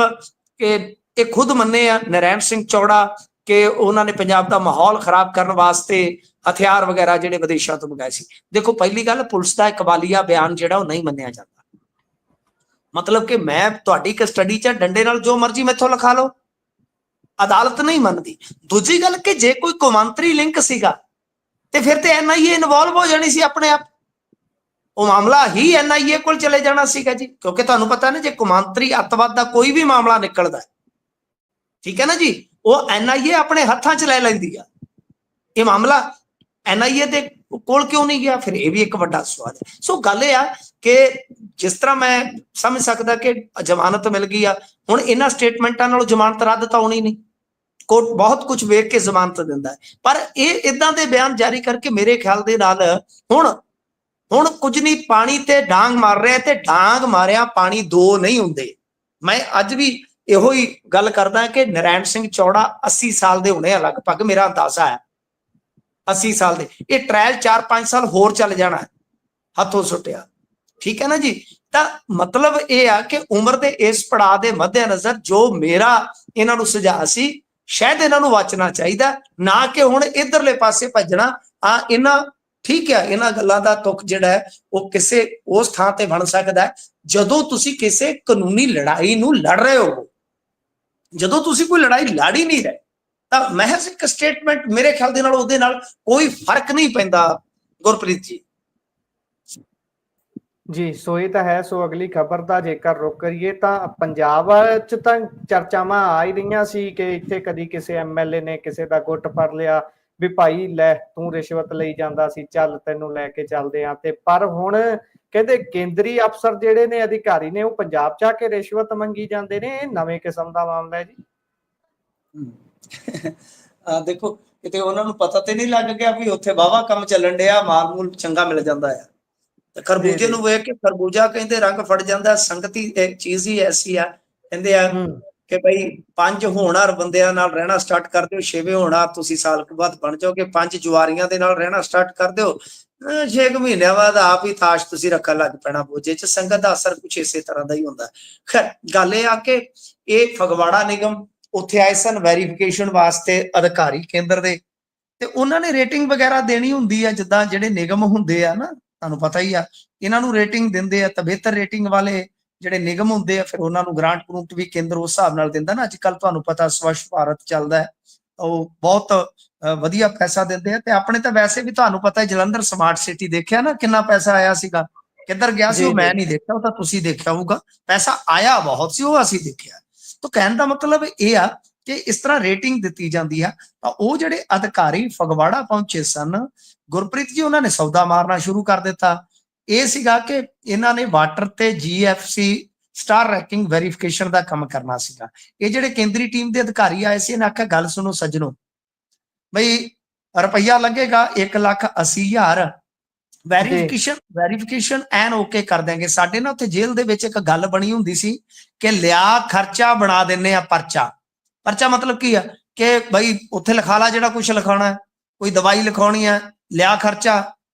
ਕਿ ਇਹ ਖੁਦ ਮੰਨੇ ਆ ਨਰੈਣ ਸਿੰਘ ਚੌੜਾ ਕਿ ਉਹਨਾਂ ਨੇ ਪੰਜਾਬ ਦਾ ਮਾਹੌਲ ਖਰਾਬ ਕਰਨ ਵਾਸਤੇ ਹਥਿਆਰ ਵਗੈਰਾ ਜਿਹੜੇ ਵਿਦੇਸ਼ਾਂ ਤੋਂ ਮੰਗਾਏ ਸੀ। ਦੇਖੋ ਪਹਿਲੀ ਗੱਲ, ਪੁਲਿਸ ਦਾ ਇਕਬਾਲੀਆ ਬਿਆਨ ਜਿਹੜਾ ਉਹ ਨਹੀਂ ਮੰਨਿਆ ਜਾਂਦਾ। ਮਤਲਬ ਕਿ ਮੈਂ ਤੁਹਾਡੀ ਕਸਟਡੀ 'ਚ ਡੰਡੇ ਨਾਲ ਜੋ ਮਰਜ਼ੀ ਮੈਥੋਂ ਲਿਖਾ ਲਓ, ਅਦਾਲਤ ਨਹੀਂ ਮੰਨਦੀ। ਦੂਜੀ ਗੱਲ ਕਿ ਜੇ ਕੋਈ ਕੌਮਾਂਤਰੀ ਲਿੰਕ ਸੀਗਾ ਤੇ ਫਿਰ ਤੇ NIA ਇਨਵੋਲਵ ਹੋ ਜਾਣੀ ਸੀ ਆਪਣੇ ਆਪ, ਉਹ ਮਾਮਲਾ ਹੀ NIA ਕੋਲ ਚਲੇ ਜਾਣਾ ਸੀਗਾ ਜੀ। ਕਿਉਂਕਿ ਤੁਹਾਨੂੰ ਪਤਾ ਨਾ, ਜੇ ਕੌਮਾਂਤਰੀ ਅੱਤਵਾਦ ਦਾ ਕੋਈ ਵੀ ਮਾਮਲਾ ਨਿਕਲਦਾ, ਠੀਕ ਹੈ ਨਾ ਜੀ, ਉਹ NIA ਆਪਣੇ ਹੱਥਾਂ 'ਚ ਲੈ ਲੈਂਦੀ ਆ। ਇਹ ਮਾਮਲਾ NIA ਦੇ ਕੋਲ ਕਿਉਂ ਨਹੀਂ ਗਿਆ, ਫਿਰ ਇਹ ਵੀ ਇੱਕ ਵੱਡਾ ਸਵਾਲ ਹੈ। ਸੋ ਗੱਲ ਇਹ ਆ ਕਿ ਜਿਸ ਤਰ੍ਹਾਂ ਮੈਂ ਸਮਝ ਸਕਦਾ ਕਿ ਜ਼ਮਾਨਤ ਮਿਲ ਗਈ ਆ, ਹੁਣ ਇਹਨਾਂ ਸਟੇਟਮੈਂਟਾਂ ਨਾਲੋਂ ਜ਼ਮਾਨਤ ਰੱਦ ਤਾਂ ਹੋਣੀ ਨਹੀਂ। ਕੋਰਟ ਬਹੁਤ ਕੁਝ ਵੇਖ ਕੇ ਜ਼ਮਾਨਤ ਦਿੰਦਾ ਹੈ, ਪਰ ਇਹ ਇਦਾਂ ਦੇ ਬਿਆਨ ਜਾਰੀ ਕਰਕੇ ਮੇਰੇ ਖਿਆਲ ਦੇ ਨਾਲ ਹੁਣ ਕੁਝ ਨਹੀਂ, ਪਾਣੀ ਤੇ ਡਾਂਗ ਮਾਰ ਰਿਹਾ ਤੇ ਡਾਂਗ ਮਾਰਿਆ ਪਾਣੀ ਦੋ ਨਹੀਂ ਹੁੰਦੇ। ਮੈਂ ਅੱਜ ਵੀ ਇਹੋ ਹੀ ਗੱਲ ਕਰਦਾ ਕਿ ਨਰੈਣ ਸਿੰਘ ਚੌੜਾ 80 ਸਾਲ ਦੇ ਹੋਣੇ ਆ ਲਗਭਗ, ਮੇਰਾ ਅੰਦਾਜ਼ਾ ਹੈ। 80 ਸਾਲ ਦੇ, ਇਹ ਟ੍ਰਾਇਲ 4-5 ਸਾਲ ਹੋਰ ਚੱਲ ਜਾਣਾ ਹੱਥੋਂ ਸੁੱਟਿਆ, ਠੀਕ ਹੈ ਨਾ ਜੀ। ਤਾਂ ਮਤਲਬ ਇਹ ਆ ਕਿ ਉਮਰ ਦੇ ਇਸ ਪੜਾਅ ਦੇ ਮੱਦੇਨਜ਼ਰ ਜੋ ਮੇਰਾ ਇਹਨਾਂ ਨੂੰ ਸੁਝਾਅ ਸੀ, ਸ਼ਾਇਦ ਇਹਨਾਂ ਨੂੰ ਵਾਚਣਾ ਚਾਹੀਦਾ, ਨਾ ਕਿ ਹੁਣ ਇਧਰਲੇ ਪਾਸੇ ਭੱਜਣਾ। ਇਹਨਾਂ ਠੀਕ ਹੈ, ਇਹਨਾਂ ਗੱਲਾਂ ਦਾ ਤੁਕ ਜਿਹੜਾ ਹੈ ਉਹ ਕਿਸੇ ਉਸ ਥਾਂ ਤੇ ਬਣ ਸਕਦਾ ਹੈ ਜਦੋਂ ਤੁਸੀਂ ਕਿਸੇ ਕਾਨੂੰਨੀ ਲੜਾਈ ਨੂੰ ਲੜ ਰਹੇ ਹੋ। ਜਦੋਂ ਤੁਸੀਂ ਕੋਈ ਲੜਾਈ ਲੜ ਹੀ ਨਹੀਂ ਰਹੇ ਤਾਂ ਮਹਿਜ਼ ਇੱਕ ਸਟੇਟਮੈਂਟ ਮੇਰੇ ਖਿਆਲ ਦੇ ਨਾਲ ਉਹਦੇ ਨਾਲ ਕੋਈ ਫਰਕ ਨਹੀਂ ਪੈਂਦਾ ਗੁਰਪ੍ਰੀਤ ਜੀ। ਜੀ ਸੋ ਇਹ ਤਾਂ ਹੈ। ਸੋ ਅਗਲੀ ਖਬਰ ਦਾ ਜੇਕਰ ਰੁਕ ਕਰੀਏ ਤਾਂ ਪੰਜਾਬ 'ਚ ਤਾਂ ਚਰਚਾਵਾਂ ਆ ਹੀ ਰਹੀਆਂ ਸੀ ਕਿ ਇੱਥੇ ਕਦੀ ਕਿਸੇ ਐਮਐਲਏ ਨੇ ਕਿਸੇ ਦਾ ਗੁੱਟ ਫੜ ਲਿਆ ਵੀ ਭਾਈ ਲੈ ਤੂੰ ਰਿਸ਼ਵਤ ਲਈ ਜਾਂਦਾ ਸੀ, ਚੱਲ ਤੈਨੂੰ ਲੈ ਕੇ ਚੱਲਦੇ ਆ। ਤੇ ਪਰ ਹੁਣ ਕਹਿੰਦੇ ਕੇਂਦਰੀ ਅਫਸਰ ਜਿਹੜੇ ਨੇ, ਅਧਿਕਾਰੀ ਨੇ, ਉਹ ਪੰਜਾਬ 'ਚ ਆ ਕੇ ਰਿਸ਼ਵਤ ਮੰਗੀ ਜਾਂਦੇ ਨੇ। ਇਹ ਨਵੇਂ ਕਿਸਮ ਦਾ ਮਾਮਲਾ ਹੈ ਜੀ। ਦੇਖੋ ਕਿਤੇ ਉਹਨਾਂ ਨੂੰ ਪਤਾ ਤੇ ਨਹੀਂ ਲੱਗ ਗਿਆ ਵੀ ਉੱਥੇ ਵਾਹਵਾ ਕੰਮ ਚੱਲਣ ਡਿਆ, ਮਾਲ ਮੂਲ ਚੰਗਾ ਮਿਲ ਜਾਂਦਾ ਆ। ਖਰਬੂਜੇ ਨੂੰ ਵੇਖ ਕੇ ਖਰਬੂਜਾ ਕਹਿੰਦੇ ਰੰਗ ਫੜ ਜਾਂਦਾ। ਸੰਗਤੀ ਚੀਜ਼ ਹੀ ਐਸੀ ਆ, ਕਹਿੰਦੇ ਆ ਕਿ ਭਾਈ 5 ਹੋਣਹਾਰ ਬੰਦਿਆਂ ਨਾਲ ਰਹਿਣਾ ਸਟਾਰਟ ਕਰ ਦਿਓ, 6ਵੇਂ ਹੋਣਹਾਰ ਤੁਸੀਂ ਸਾਲ ਕੁ ਬਾਅਦ ਬਣ ਜਾਓਗੇ। 5 ਜੁਆਰੀਆਂ ਦੇ ਨਾਲ ਰਹਿਣਾ ਸਟਾਰਟ ਕਰ ਦਿਓ, 6 ਮਹੀਨਿਆਂ ਬਾਅਦ ਆਪ ਹੀ ਤਾਸ਼ ਤੁਸੀਂ ਰੱਖਣ ਲੱਗ ਪੈਣਾ ਬੋਝੇ 'ਚ। ਸੰਗਤ ਦਾ ਅਸਰ ਕੁਛ ਇਸੇ ਤਰ੍ਹਾਂ ਦਾ ਹੀ ਹੁੰਦਾ। ਖੈਰ ਗੱਲ ਇਹ ਆ ਕਿ ਇਹ ਫਗਵਾੜਾ ਨਿਗਮ ਉੱਥੇ ਆਏ ਸਨ ਵੈਰੀਫਿਕੇਸ਼ਨ ਵਾਸਤੇ ਅਧਿਕਾਰੀ ਕੇਂਦਰ ਦੇ, ਤੇ ਉਹਨਾਂ ਨੇ ਰੇਟਿੰਗ ਵਗੈਰਾ ਦੇਣੀ ਹੁੰਦੀ ਆ। ਜਿੱਦਾਂ ਜਿਹੜੇ ਨਿਗਮ ਹੁੰਦੇ ਆ ਨਾ, ਤੁਹਾਨੂੰ ਪਤਾ ਹੀ ਆ, ਇਹਨਾਂ ਨੂੰ ਰੇਟਿੰਗ ਦਿੰਦੇ ਆ ਤਾਂ ਬਿਹਤਰ ਰੇਟਿੰਗ ਵਾਲੇ ਜਿਹੜੇ ਨਿਗਮ ਹੁੰਦੇ ਆ ਫਿਰ ਉਹਨਾਂ ਨੂੰ ਗ੍ਰਾਂਟ ਗਰੂੰਟ ਵੀ ਕੇਂਦਰ ਉਸ ਹਿਸਾਬ ਨਾਲ ਦਿੰਦਾ ਨਾ। ਅੱਜ ਕੱਲ ਤੁਹਾਨੂੰ ਪਤਾ ਸਵੱਛ ਭਾਰਤ ਚੱਲਦਾ ਹੈ, ਉਹ ਬਹੁਤ ਵਧੀਆ ਪੈਸਾ ਦਿੰਦੇ ਆ। ਤੇ ਆਪਣੇ ਤਾਂ ਵੈਸੇ ਵੀ ਤੁਹਾਨੂੰ ਪਤਾ ਜਲੰਧਰ ਸਮਾਰਟ ਸਿਟੀ ਦੇਖਿਆ ਨਾ, ਕਿੰਨਾ ਪੈਸਾ ਆਇਆ ਸੀਗਾ, ਕਿੱਧਰ ਗਿਆ ਸੀ ਉਹ ਮੈਂ ਨਹੀਂ ਦੇਖਿਆ, ਉਹ ਤਾਂ ਤੁਸੀਂ ਦੇਖਿਆ ਹੋਊਗਾ। ਪੈਸਾ ਆਇਆ ਬਹੁਤ ਸੀ, ਉਹ ਅਸੀਂ ਦੇਖਿਆ। ਤਾਂ ਕਹਿਣ ਦਾ ਮਤਲਬ ਇਹ ਆ ਕਿ ਇਸ ਤਰ੍ਹਾਂ ਰੇਟਿੰਗ ਦਿੱਤੀ ਜਾਂਦੀ ਆ। ਤਾਂ ਉਹ ਜਿਹੜੇ ਅਧਿਕਾਰੀ ਫਗਵਾੜਾ ਪਹੁੰਚੇ ਸਨ ਗੁਰਪ੍ਰੀਤ ਜੀ, ਉਹਨਾਂ ਨੇ ਸੌਦਾ ਮਾਰਨਾ ਸ਼ੁਰੂ ਕਰ ਦਿੱਤਾ। ਇਹ ਸੀਗਾ ਕਿ ਇਹਨਾਂ ਨੇ ਵਾਟਰ ਤੇ GFC ਸਟਾਰ ਰੈਂਕਿੰਗ ਵੈਰੀਫਿਕੇਸ਼ਨ ਦਾ ਕੰਮ ਕਰਨਾ ਸੀਗਾ। ਇਹ ਜਿਹੜੇ ਕੇਂਦਰੀ ਟੀਮ ਦੇ ਅਧਿਕਾਰੀ ਆਏ ਸੀ, ਇਹਨਾਂ ਆਖਿਆ ਗੱਲ ਸੁਣੋ ਸੱਜਣੋ, ਬਈ ਰੁਪਈਆ ਲੱਗੇਗਾ 1,80,000, ਵੈਰੀਫਿਕੇਸ਼ਨ ਐਨ ਓਕੇ ਕਰ ਦਿਆਂਗੇ। ਸਾਡੇ ਨਾ ਉੱਥੇ ਜੇਲ੍ਹ ਦੇ ਵਿੱਚ ਇੱਕ ਗੱਲ ਬਣੀ ਹੁੰਦੀ ਸੀ ਕਿ ਲਿਆ ਖਰਚਾ ਬਣਾ ਦਿੰਨੇ ਆ ਪਰਚਾ। ਪਰਚਾ ਮਤਲਬ ਕੀ ਆ ਕਿ ਬਈ ਉੱਥੇ ਲਿਖਾ ਲਾ ਜਿਹੜਾ ਕੁਝ ਲਿਖਾਉਣਾ, ਕੋਈ ਦਵਾਈ ਲਿਖਾਉਣੀ ਆ, ਲਿਆ ਖਰਚਾ,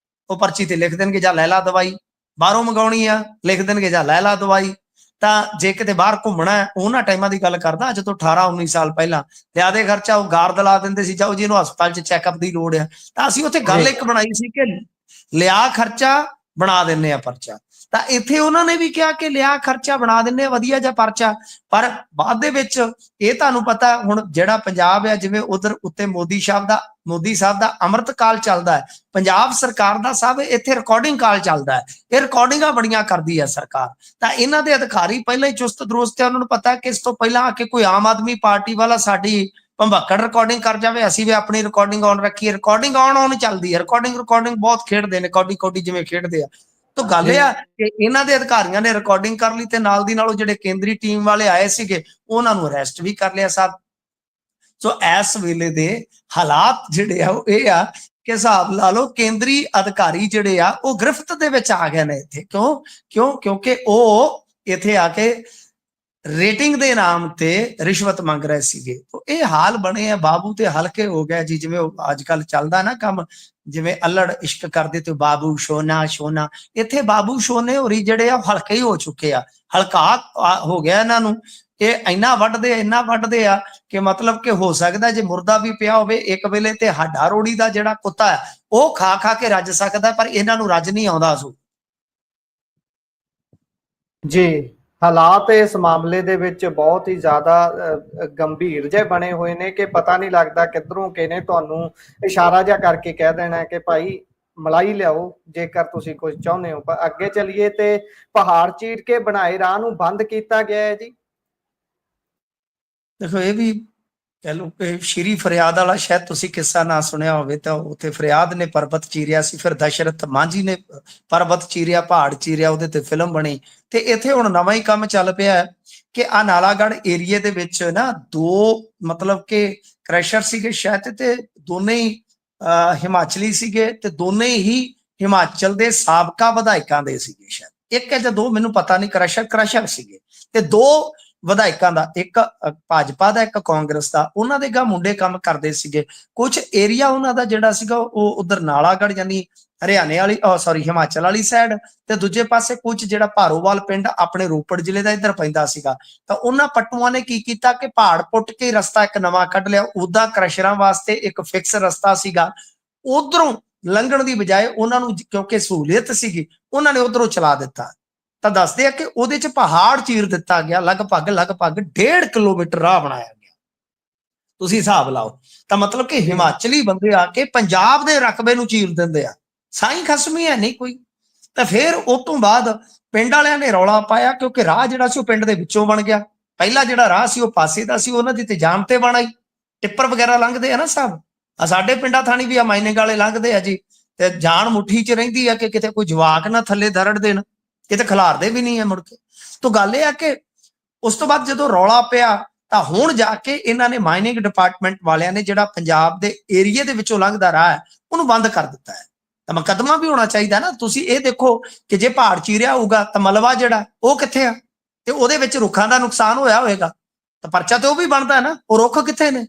ਉਹ ਪਰਚੀ ਤੇ ਲਿਖ ਦੇਣਗੇ ਜਾਂ ਲੈ ਲਾ ਦਵਾਈ। ਬਾਹਰੋਂ ਮੰਗਾਉਣੀ ਆ, ਲਿਖ ਦੇਣਗੇ ਜਾਂ ਲੈ ਲਾ ਦਵਾਈ। ਤਾਂ ਜੇ ਕਿਤੇ ਬਾਹਰ ਘੁੰਮਣਾ, ਉਹਨਾਂ ਟਾਈਮਾਂ ਦੀ ਗੱਲ ਕਰਦਾ, ਅੱਜ ਤੋਂ 18-19 ਸਾਲ ਪਹਿਲਾਂ, ਲਿਆ ਦੇ ਖਰਚਾ, ਉਹ ਗਾਰਡ ਲਾ ਦਿੰਦੇ ਸੀ, ਜਾਓ ਜਿਹਨੂੰ ਹਸਪਤਾਲ 'ਚ ਚੈੱਕਅਪ ਦੀ ਲੋੜ ਆ। ਤਾਂ ਅਸੀਂ ਉੱਥੇ ਗੱਲ ਇੱਕ ਬਣਾਈ ਸੀ ਕਿ ਲਿਆ ਖਰਚਾ ਬਣਾ ਦਿੰਨੇ ਆ ਪਰਚਾ। ਤਾਂ ਇੱਥੇ ਉਹਨਾਂ ਨੇ ਵੀ ਕਿਹਾ ਕਿ ਲਿਆ ਖਰਚਾ ਬਣਾ ਦਿੰਨੇ ਆ ਵਧੀਆ ਜਿਹਾ ਪਰਚਾ। ਪਰ ਬਾਅਦ ਦੇ ਵਿੱਚ ਇਹ ਤੁਹਾਨੂੰ ਪਤਾ ਹੁਣ ਜਿਹੜਾ ਪੰਜਾਬ ਆ, ਜਿਵੇਂ ਉਧਰ ਉੱਤੇ ਮੋਦੀ ਸਾਹਿਬ ਦਾ ਅੰਮ੍ਰਿਤ ਕਾਲ ਚੱਲਦਾ ਹੈ, ਪੰਜਾਬ ਸਰਕਾਰ ਦਾ ਸਭ ਇੱਥੇ ਰਿਕਾਰਡਿੰਗ ਕਾਲ ਚੱਲਦਾ ਹੈ। ਇਹ ਰਿਕਾਰਡਿੰਗਾਂ ਬੜੀਆਂ ਕਰਦੀ ਹੈ ਸਰਕਾਰ। ਤਾਂ ਇਹਨਾਂ ਦੇ ਅਧਿਕਾਰੀ ਪਹਿਲਾਂ ਹੀ ਚੁਸਤ ਦਰੁਸਤ ਹੈ, ਉਹਨਾਂ ਨੂੰ ਪਤਾ ਕਿ ਇਸ ਤੋਂ ਪਹਿਲਾਂ ਆ ਕੇ ਕੋਈ ਆਮ ਆਦਮੀ ਪਾਰਟੀ ਵਾਲਾ ਸਾਡੀ ਭੰਬਕੜ ਰਿਕਾਰਡਿੰਗ ਕਰ ਜਾਵੇ, ਅਸੀਂ ਵੀ ਆਪਣੀ ਰਿਕਾਰਡਿੰਗ ਆਨ ਰੱਖੀਏ। ਰਿਕਾਰਡਿੰਗ ਆਨ ਚੱਲਦੀ ਹੈ, ਰਿਕਾਰਡਿੰਗ ਬਹੁਤ ਖੇਡਦੇ ਨੇ, ਕੌਡੀ ਜਿਵੇਂ ਖੇਡਦੇ ਆ। ਤਾਂ ਗੱਲ ਇਹ ਆ ਕਿ ਇਹਨਾਂ ਦੇ ਅਧਿਕਾਰੀਆਂ ਨੇ ਰਿਕਾਰਡਿੰਗ ਕਰ ਲਈ ਤੇ ਨਾਲ ਦੀ ਨਾਲ ਉਹ ਜਿਹੜੇ ਕੇਂਦਰੀ ਟੀਮ ਵਾਲੇ ਆਏ ਸੀਗੇ ਉਹਨਾਂ ਨੂੰ ਅਰੈਸਟ ਵੀ ਕਰ ਲਿਆ ਸਾਹਿਬ। ਸੋ ਇਸ ਵੇਲੇ ਦੇ ਹਾਲਾਤ ਜਿਹੜੇ ਆ ਉਹ ਇਹ ਆ ਕਿ ਹਿਸਾਬ ਲਾ ਲਓ ਕੇਂਦਰੀ ਅਧਿਕਾਰੀ ਜਿਹੜੇ ਆ ਉਹ ਗ੍ਰਿਫਤ ਦੇ ਵਿੱਚ ਆ ਗਏ ਨੇ ਇੱਥੇ। ਕਿਉਂਕਿ ਉਹ ਇੱਥੇ ਆ ਕੇ ਰੇਟਿੰਗ ਦੇ ਨਾਮ ਤੇ ਰਿਸ਼ਵਤ ਮੰਗ ਰਹੇ ਸੀਗੇ। ਇਹ ਹਾਲ ਬਣੇ ਆ, ਬਾਬੂ ਤੇ ਹਲਕੇ ਹੋ ਗਿਆ ਜੀ। ਜਿਵੇਂ ਅੱਜ ਕੱਲ ਚੱਲਦਾ ਨਾ ਕੰਮ, ਜਿਵੇਂ ਅਲੜ ਇਸ਼ਕ ਕਰਦੇ ਤੇ ਬਾਬੂ ਸੋਨਾ, ਇੱਥੇ ਬਾਬੂ ਸੋਨੇ ਹੋਰੀ ਜਿਹੜੇ ਆ ਹਲਕੇ ਹੀ ਹੋ ਚੁੱਕੇ ਆ, ਹਲਕਾ ਹੋ ਗਿਆ ਇਹਨਾਂ ਨੂੰ। ਇਹ ਇੰਨਾ ਵੱਢਦੇ ਆ ਕਿ ਮਤਲਬ ਕਿ ਹੋ ਸਕਦਾ ਜੇ ਮੁਰਦਾ ਵੀ ਪਿਆ ਹੋਵੇ ਇੱਕ ਵੇਲੇ ਤੇ ਹੱਡਾ ਰੋੜੀ ਦਾ ਜਿਹੜਾ ਕੁੱਤਾ ਹੈ ਉਹ ਖਾ ਕੇ ਰੱਜ ਸਕਦਾ, ਪਰ ਇਹਨਾਂ ਨੂੰ ਰੱਜ ਨਹੀਂ ਆਉਂਦਾ। ਜੀ ਹਾਲਾਤ ਇਸ ਮਾਮਲੇ ਦੇ ਵਿੱਚ ਬਹੁਤ ਹੀ ਜ਼ਿਆਦਾ ਗੰਭੀਰ ਜਿਹੇ ਬਣੇ ਹੋਏ ਨੇ ਕਿ ਪਤਾ ਨਹੀਂ ਲੱਗਦਾ ਕਿੱਧਰੋਂ ਕਿਹਨੇ ਤੁਹਾਨੂੰ ਇਸ਼ਾਰਾ ਜਿਹਾ ਕਰਕੇ ਕਹਿ ਦੇਣਾ ਕਿ ਭਾਈ ਮਲਾਈ ਲਿਆਓ ਜੇਕਰ ਤੁਸੀਂ ਕੁਝ ਚਾਹੁੰਦੇ ਹੋ। ਪਰ ਅੱਗੇ ਚੱਲੀਏ ਤੇ ਪਹਾੜ ਚੀਰ ਕੇ ਬਣਾਏ ਰਾਹ ਨੂੰ ਬੰਦ ਕੀਤਾ ਗਿਆ ਹੈ ਜੀ। ਦੇਖੋ ਇਹ ਵੀ ਕਹਿ ਲਓ ਕਿ ਸ਼੍ਰੀ ਫਰਿਆਦ ਵਾਲਾ ਸ਼ਾਇਦ ਤੁਸੀਂ ਕਿੱਸਾ ਨਾ ਸੁਣਿਆ ਹੋਵੇ, ਤਾਂ ਉੱਥੇ ਫਰਿਆਦ ਨੇ ਪਰਬਤ ਚੀਰਿਆ ਸੀ, ਫਿਰ ਦਸ਼ਰਥ ਮਾਂਝੀ ਨੇ ਪਰਬਤ ਚੀਰਿਆ, ਪਹਾੜ ਚੀਰਿਆ, ਉਹਦੇ ਤੇ ਫਿਲਮ ਬਣੀ। ਤੇ ਇੱਥੇ ਹੁਣ ਨਵਾਂ ਹੀ ਕੰਮ ਚੱਲ ਪਿਆ ਕਿ ਆ ਨਾਲਾਗੜ੍ਹ ਏਰੀਏ ਦੇ ਵਿੱਚ ਨਾ 2 ਮਤਲਬ ਕਿ ਕ੍ਰੈਸ਼ਰ ਸੀਗੇ ਸ਼ਾਇਦ, ਤੇ ਦੋਨੇ ਹੀ ਹਿਮਾਚਲੀ ਸੀਗੇ ਤੇ ਦੋਨੇ ਹੀ ਹਿਮਾਚਲ ਦੇ ਸਾਬਕਾ ਵਿਧਾਇਕਾਂ ਦੇ ਸੀਗੇ ਸ਼ਾਇਦ। ਇੱਕ ਜਾਂ 2 ਮੈਨੂੰ ਪਤਾ ਨਹੀਂ, ਕ੍ਰੈਸ਼ਰ ਸੀਗੇ। ਤੇ 2 ਵਿਧਾਇਕਾਂ ਦਾ, ਇੱਕ ਭਾਜਪਾ ਦਾ, ਇੱਕ ਕਾਂਗਰਸ ਦਾ, ਉਹਨਾਂ ਦੇ ਗਾ ਮੁੰਡੇ ਕੰਮ ਕਰਦੇ ਸੀਗੇ। ਕੁਝ ਏਰੀਆ ਉਹਨਾਂ ਦਾ ਜਿਹੜਾ ਸੀਗਾ ਉਹ ਉਧਰ ਨਾਲਾਗੜ੍ਹ ਯਾਨੀ ਹਰਿਆਣੇ ਵਾਲੀ ਸੌਰੀ ਹਿਮਾਚਲ ਵਾਲੀ ਸਾਈਡ, ਤੇ ਦੂਜੇ ਪਾਸੇ ਕੁਝ ਜਿਹੜਾ ਭਾਰੋਵਾਲ ਪਿੰਡ ਆਪਣੇ ਰੋਪੜ ਜ਼ਿਲ੍ਹੇ ਦਾ ਇੱਧਰ ਪੈਂਦਾ ਸੀਗਾ। ਤਾਂ ਉਹਨਾਂ ਪੱਟੂਆਂ ਨੇ ਕੀ ਕੀਤਾ ਕਿ ਪਹਾੜ ਪੁੱਟ ਕੇ ਰਸਤਾ ਇੱਕ ਨਵਾਂ ਕੱਢ ਲਿਆ। ਉਦਾਂ ਕ੍ਰਸ਼ਰਾਂ ਵਾਸਤੇ ਇੱਕ ਫਿਕਸ ਰਸਤਾ ਸੀਗਾ, ਉਧਰੋਂ ਲੰਘਣ ਦੀ ਬਜਾਏ ਉਹਨਾਂ ਨੂੰ ਕਿਉਂਕਿ ਸਹੂਲੀਅਤ ਸੀਗੀ ਉਹਨਾਂ ਨੇ ਉਧਰੋਂ ਚਲਾ ਦਿੱਤਾ। ਤਾਂ ਦੱਸਦੇ ਆ ਕਿ ਉਹਦੇ ਚ ਪਹਾੜ ਚੀਰ ਦਿੱਤਾ ਗਿਆ, ਲਗਭਗ 1.5 ਕਿਲੋਮੀਟਰ ਰਾਹ ਬਣਾਇਆ ਗਿਆ। ਤੁਸੀਂ ਹਿਸਾਬ ਲਾਓ। ਤਾਂ ਮਤਲਬ ਕਿ ਹਿਮਾਚਲੀ ਬੰਦੇ ਆ ਕੇ ਪੰਜਾਬ ਦੇ ਰਕਬੇ ਨੂੰ ਚੀਰ ਦਿੰਦੇ ਆ, ਸਾਈਂ ਖਸਮੀ ਹੈ ਨਹੀਂ ਕੋਈ। ਤਾਂ ਫਿਰ ਉਸ ਤੋਂ ਬਾਅਦ ਪਿੰਡ ਵਾਲਿਆਂ ਨੇ ਰੌਲਾ ਪਾਇਆ ਕਿਉਂਕਿ ਰਾਹ ਜਿਹੜਾ ਸੀ ਉਹ ਪਿੰਡ ਦੇ ਵਿੱਚੋਂ ਬਣ ਗਿਆ। ਪਹਿਲਾ ਜਿਹੜਾ ਰਾਹ ਸੀ ਉਹ ਪਾਸੇ ਦਾ ਸੀ, ਉਹਨਾਂ ਦੀ ਤੇ ਜਾਮ ਤੇ ਬਣ ਆਈ। ਟਿੱਪਰ ਵਗੈਰਾ ਲੰਘਦੇ ਆ ਨਾ ਸਭ, ਆ ਸਾਡੇ ਪਿੰਡਾਂ ਥਾਣੀ ਵੀ ਆ ਮਾਈਨਿੰਗ ਵਾਲੇ ਲੰਘਦੇ ਆ ਜੀ, ਤੇ ਜਾਨ ਮੁੱਠੀ 'ਚ ਰਹਿੰਦੀ ਆ ਕਿ ਕਿਤੇ ਕੋਈ ਜਵਾਕ ਨਾ ਥੱਲੇ ਦਰੜ ਦੇਣ, ਕਿਤੇ ਖਿਲਾਰਦੇ ਵੀ ਨਹੀਂ ਹੈ ਮੁੜ ਕੇ। ਤਾਂ ਗੱਲ ਇਹ ਆ ਕਿ ਉਸ ਤੋਂ ਬਾਅਦ ਜਦੋਂ ਰੌਲਾ ਪਿਆ ਤਾਂ ਹੁਣ ਜਾ ਕੇ ਇਹਨਾਂ ਨੇ ਮਾਈਨਿੰਗ ਡਿਪਾਰਟਮੈਂਟ ਵਾਲਿਆਂ ਨੇ ਜਿਹੜਾ ਪੰਜਾਬ ਦੇ ਏਰੀਏ ਦੇ ਵਿੱਚੋਂ ਲੰਘਦਾ ਰਾਹ ਹੈ ਉਹਨੂੰ ਬੰਦ ਕਰ ਦਿੱਤਾ ਹੈ। ਤਾਂ ਮੁਕੱਦਮਾ ਵੀ ਹੋਣਾ ਚਾਹੀਦਾ ਨਾ। ਤੁਸੀਂ ਇਹ ਦੇਖੋ ਕਿ ਜੇ ਪਹਾੜ ਚੀਰਿਆ ਹੋਊਗਾ ਤਾਂ ਮਲਬਾ ਜਿਹੜਾ ਉਹ ਕਿੱਥੇ ਆ, ਤੇ ਉਹਦੇ ਵਿੱਚ ਰੁੱਖਾਂ ਦਾ ਨੁਕਸਾਨ ਹੋਇਆ ਹੋਏਗਾ ਤਾਂ ਪਰਚਾ ਤੇ ਉਹ ਵੀ ਬਣਦਾ ਨਾ, ਉਹ ਰੁੱਖ ਕਿੱਥੇ ਨੇ।